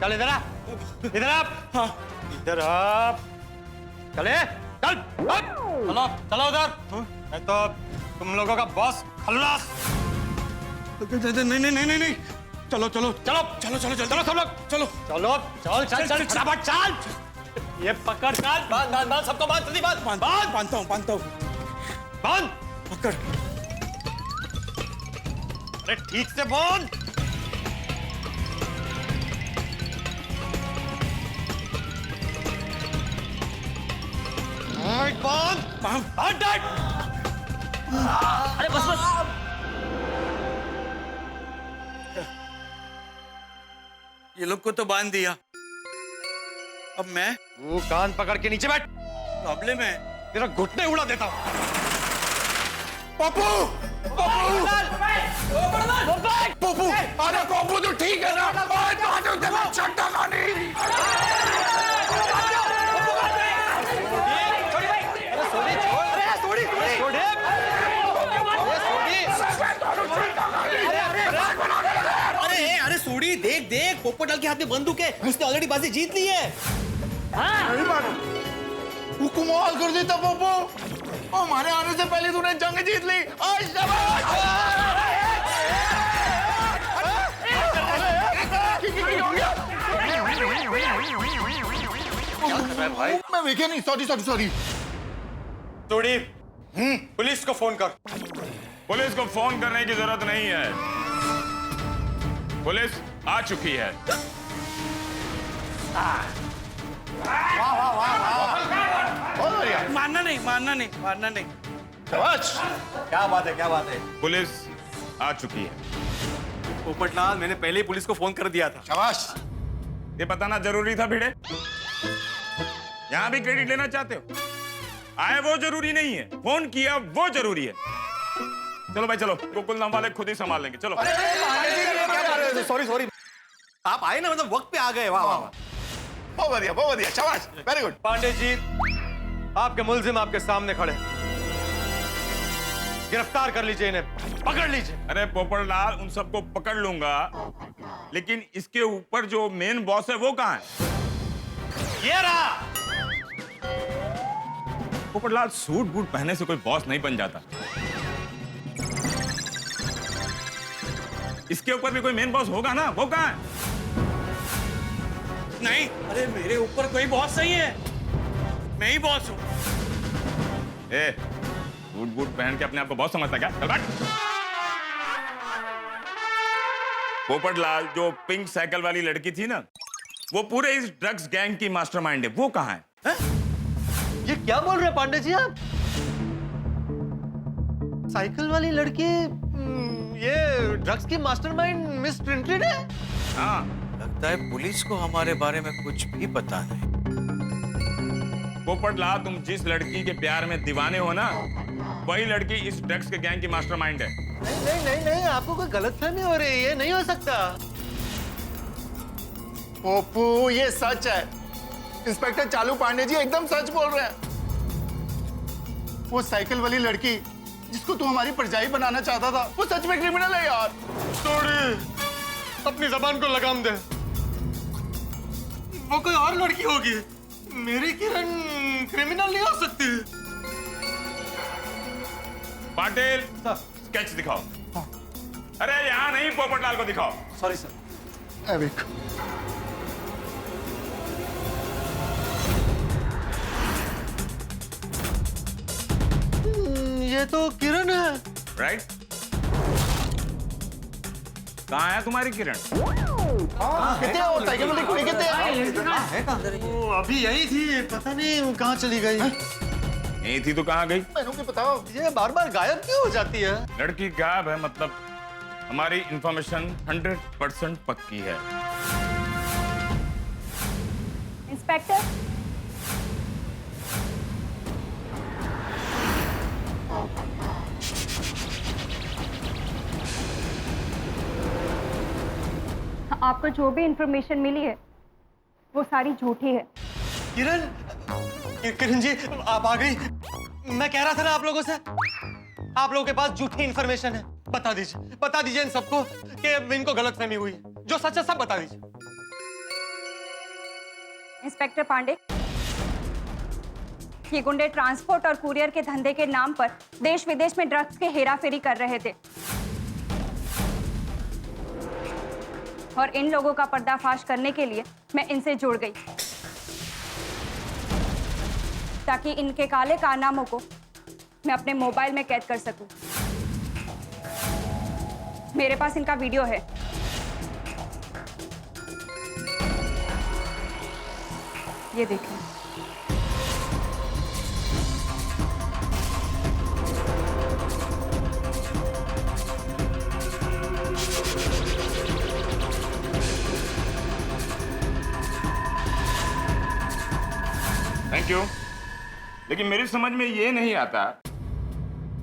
चल इधर आ, इधर आप। हाँ। इधर आप। चले, चल, चलो, चलो उधर। मैं तो तुम लोगों का बॉस खल्लास। नहीं नहीं नहीं नहीं, चलो चलो चलो चलो चलो चलो चलो सब लोग, चलो चलो, चल चल चल फटाफट चल। ये पकड़ काट, बांध बांध बांध, सबको बांध, जल्दी बांध, बांध बांधता हूँ बांध। पकड़। अरे ठीक से बांध। बांध बांध बांध। अरे बस बस। ये लोग को तो बांध दिया, अब मैं? तू कान पकड़ के नीचे बैठ। प्रॉब्लम है। तेरा घुटने उड़ा देता हूँ। पप्पू, पप्पू, अरे पप्पू तो ठीक है ना? अरे सोडी, देख देख, पोपटलाल के हाथ में बंदूक है, उसने ऑलरेडी बाजी जीत ली है। तू कमाल कर देता पप्पू, हमारे आने से पहले तूने जंग जीत ली। मैं देखे नहीं, सॉरी सॉरी सॉरी। तोड़ी, पुलिस को फोन कर। पुलिस को फोन करने की जरूरत नहीं है, पुलिस आ चुकी है। मानना नहीं, मानना नहीं, मानना नहीं। क्या बात है, क्या बात है? पुलिस आ चुकी है। पोपटलाल, मैंने पहले ही पुलिस को फोन कर दिया था। शाबाश। ये बताना जरूरी था भिड़े? यहां भी क्रेडिट लेना चाहते हो? आए वो जरूरी नहीं है, फोन किया वो जरूरी है। चलो भाई चलो, गोकुल नाम वाले खुद ही संभाल लेंगे। चलो। सॉरी सॉरी, आप आए ना, मतलब वक्त पे आ गए। वाह वाह, बहुत बढ़िया, बहुत बढ़िया, शाबाश, वेरी गुड। पांडे जी, आपके मुल्जिम आपके सामने खड़े, गिरफ्तार कर लीजिए इन्हें, पकड़ लीजिए। अरे पोपटलाल, उन सबको पकड़ लूंगा, लेकिन इसके ऊपर जो मेन बॉस है वो कहाँ है? ये रहा। पोपटलाल, सूट बूट पहनने से कोई बॉस नहीं बन जाता। इसके ऊपर भी कोई मेन बॉस होगा ना, वो कहाँ है? नहीं, अरे मेरे ऊपर कोई बॉस नहीं है, मैं ही बॉस हूँ। ए, सूट बूट पहन के अपने आप को बॉस समझता क्या? चल बैठ। पोपटलाल, जो पिंक साइकिल वाली लड़की थी ना, वो पूरे इस ड्रग्स गैंग की मास्टरमाइंड है, वो कहाँ है? ये क्या बोल रहे हैं पांडे जी आप? साइकिल वाली लड़की ये ड्रग्स की मास्टरमाइंड मिस ट्रिनिटी है? हाँ। लगता है पुलिस को हमारे बारे में कुछ भी पता नहीं। पोपटलाल, तुम जिस लड़की के प्यार में दीवाने हो ना, वही लड़की इस ड्रग्स के गैंग की मास्टरमाइंड है। नहीं नहीं नहीं नहीं, आपको कोई गलतफहमी हो रही है, ये नहीं हो सकता। पोपू, ये सच है। इंस्पेक्टर चालू पांडे जी एकदम सच बोल रहे हैं। वो साइकिल वाली लड़की जिसको तू हमारी परजाई बनाना चाहता था, वो सच में क्रिमिनल है यार। थोड़ी अपनी जबान को लगाम दे। वो कोई और लड़की होगी, मेरी किरण क्रिमिनल नहीं हो सकती। पाटिल स्केच दिखाओ। अरे यहाँ नहीं, पोपटलाल को दिखाओ। Sorry sir. एविक ये तो किरण है। राइट। कहाँ है तुम्हारी किरण? कितने और साइकिल वाली कुड़ी कितने हैं? वो अभी यही थी, पता नहीं वो कहाँ चली गई। नहीं थी तो कहाँ गई? मैनू की बताओ। ये बार बार गायब क्यों हो जाती है? लड़की गायब है मतलब हमारी इंफॉर्मेशन 100% पक्की है। इंस्पेक्टर, आपको जो भी इंफॉर्मेशन मिली है वो सारी झूठी है। किरण जी आप आ गई। मैं कह रहा था ना आप लोगों से, आप लोगों के पास झूठी इंफॉर्मेशन है। बता दीजिए इन सबको कि इनको गलतफहमी हुई है। जो सच है सब बता दीजिए। इंस्पेक्टर पांडे, ये गुंडे ट्रांसपोर्ट और कुरियर के धंधे के नाम पर देश विदेश में ड्रग्स के हेराफेरी कर रहे थे और इन लोगों का पर्दाफाश करने के लिए मैं इनसे जुड़ गई ताकि इनके काले कारनामों को मैं अपने मोबाइल में कैद कर सकूं। मेरे पास इनका वीडियो है। ये देखें। Thank you. लेकिन मेरी समझ में ये नहीं आता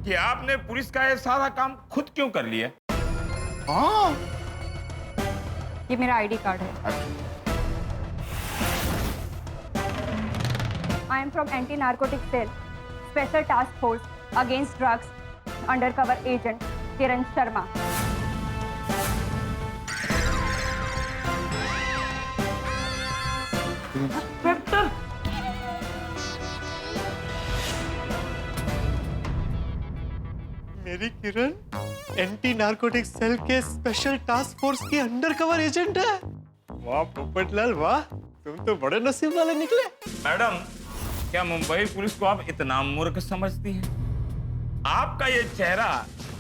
कि आपने पुलिस का ये सारा काम खुद क्यों कर लिया? हाँ, ये मेरा आईडी कार्ड है। I am from anti narcotic cell, special task force against drugs, undercover agent Kiran Sharma. मेरी किरण एंटी नार्कोटिक सेल के स्पेशल टास्क फोर्स की अंडरकवर एजेंट है। वाह पोपटलाल वाह, तुम तो बड़े नसीब वाले निकले। मैडम, क्या मुंबई पुलिस को आप इतना मूर्ख समझती हैं? आपका ये चेहरा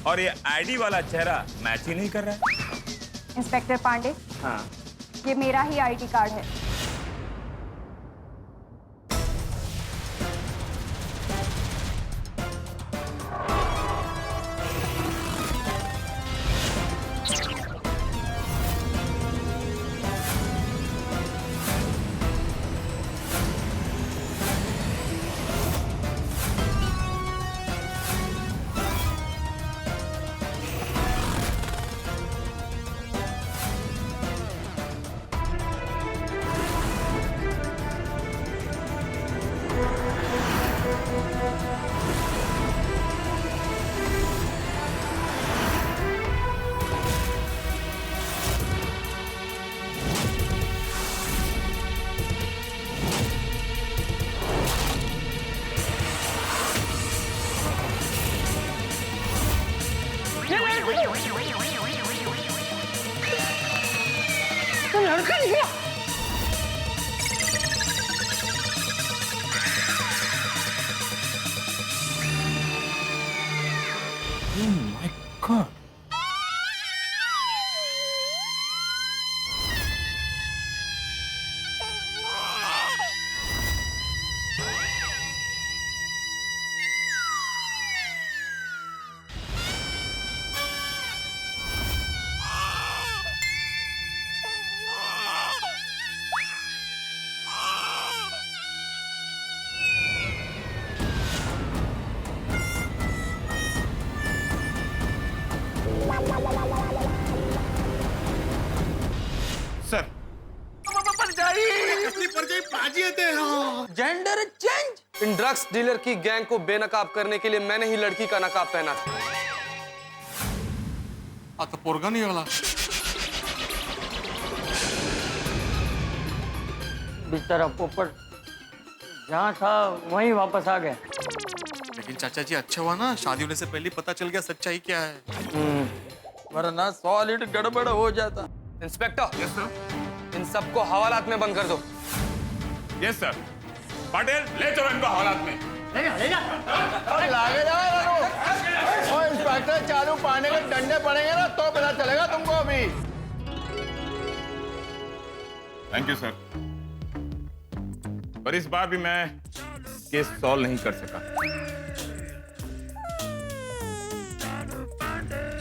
और ये आईडी वाला चेहरा मैच ही नहीं कर रहा है। इंस्पेक्टर पांडे, हाँ, ये मेरा ही आईडी कार्ड है। तो लड़का निकला। Oh my God. सर परजाई बाजी येते जेंडर चेंज। इन ड्रग्स डीलर की गैंग को बेनकाब करने के लिए मैंने ही लड़की का नकाब पहना था। आता पोरगा निघाला। बेचारा पोपट जहाँ था वहीं वापस आ गया। लेकिन चाचा जी अच्छा हुआ ना, शादी होने से पहले पता चल गया सच्चाई क्या है। वरना सॉलिड गड़बड़ हो जाता। Inspector, yes sir. इन सबको हवालात में बंद कर दो। Yes sir. पटेल ले चलो इनको हवालात में। लागे जाओ और इंस्पेक्टर चालू पाने के डंडे पड़ेंगे ना तो पता चलेगा तुमको अभी। Thank you sir. पर इस बार भी मैं केस सॉल्व नहीं कर सका।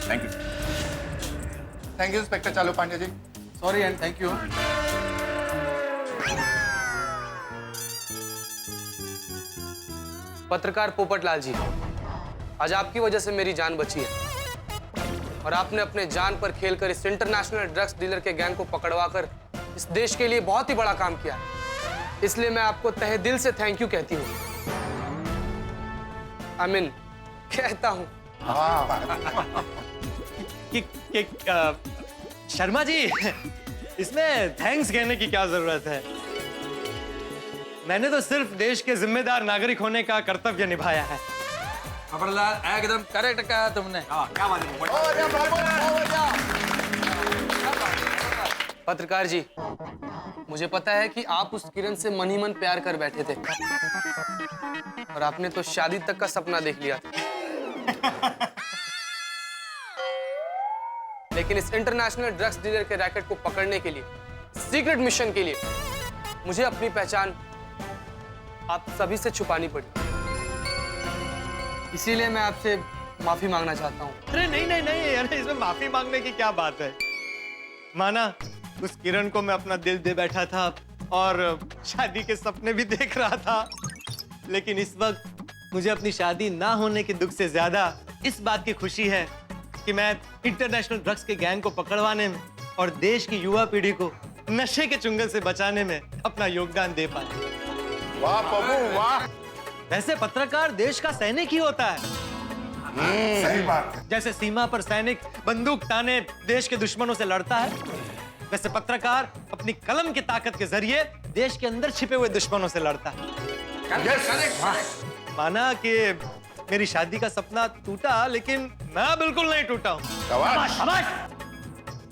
Thank you. Thank you inspector Chalu Pandey ji. Sorry and thank you. पत्रकार पोपटलाल जी, आज आपकी वजह से मेरी जान बची है और आपने अपने जान पर खेलकर इस इंटरनेशनल ड्रग्स डीलर के गैंग को पकड़वाकर इस देश के लिए बहुत ही बड़ा काम किया। इसलिए मैं आपको तहे दिल से थैंक यू कहती हूँ। आमीन कहता हूँ। शर्मा जी, इसमें थैंक्स कहने की क्या जरूरत है। मैंने तो सिर्फ देश के जिम्मेदार नागरिक होने का कर्तव्य निभाया है। खबरदार, एकदम करेक्ट कहा तुमने। क्या बात पत्रकार जी, मुझे पता है कि आप उस किरण से मन ही मन प्यार कर बैठे थे और आपने तो शादी तक का सपना देख लिया था। लेकिन इस इंटरनेशनल ड्रग्स डीलर के रैकेट को पकड़ने के लिए, सीक्रेट मिशन के लिए, मुझे अपनी पहचान आप सभी से छुपानी पड़ी। इसीलिए मैं आपसे माफी मांगना चाहता हूँ। अरे नहीं नहीं नहीं, अरे इसमें माफी मांगने की क्या बात है। माना उस किरण को मैं अपना दिल दे बैठा था और शादी के सपने भी देख रहा था, लेकिन इस वक्त मुझे अपनी शादी ना होने के दुख से ज्यादा इस बात की खुशी है कि मैं इंटरनेशनल ड्रग्स के गैंग को पकड़वाने में और देश की युवा पीढ़ी को नशे के चुंगल से बचाने में अपना योगदान दे पाया। वाह बबू वाह। वैसे पत्रकार देश का सैनिक ही होता है। सही बात है। जैसे सीमा पर सैनिक बंदूक ताने देश के दुश्मनों से लड़ता है, वैसे पत्रकार अपनी कलम की ताकत के जरिए देश के अंदर छिपे हुए दुश्मनों से लड़ता है। माना कि मेरी शादी का सपना टूटा, लेकिन मैं बिल्कुल नहीं टूटा हूँ।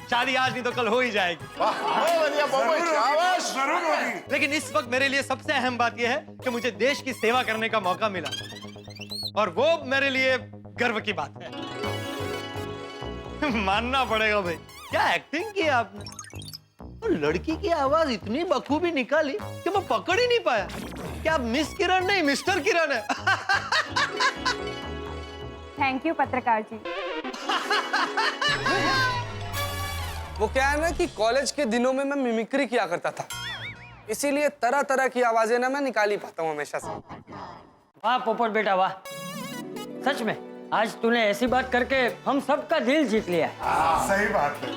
शादी आज नहीं तो कल हो ही जाएगी। लेकिन इस वक्त मेरे लिए सबसे अहम बात यह है कि मुझे देश की सेवा करने का मौका मिला और वो मेरे लिए गर्व की बात है। मानना पड़ेगा भाई, क्या एक्टिंग की आपने। और लड़की की आवाज इतनी बखूबी निकाली कि मैं पकड़ ही नहीं पाया। क्या आप मिस किरण नहीं मिस्टर किरण है। थैंक यू पत्रकार जी। वो क्या है ना कि कॉलेज के दिनों में मैं मिमिक्री किया करता था, इसीलिए तरह तरह की आवाजें ना मैं निकाल ही पाता हूँ हमेशा से। वाह पोपट बेटा वाह, सच में आज तूने ऐसी बात करके हम सबका दिल जीत लिया है। सही बात है।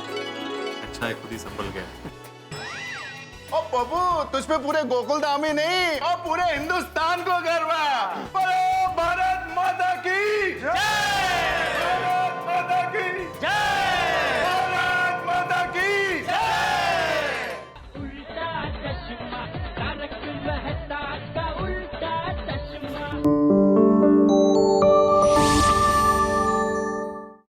अच्छा है खुद ही संभल गया। ओ बबू, तुझ पे पूरे गोकुल धाम ही नहीं और पूरे हिंदुस्तान को गर्व है। बोलो भारत माता की जय।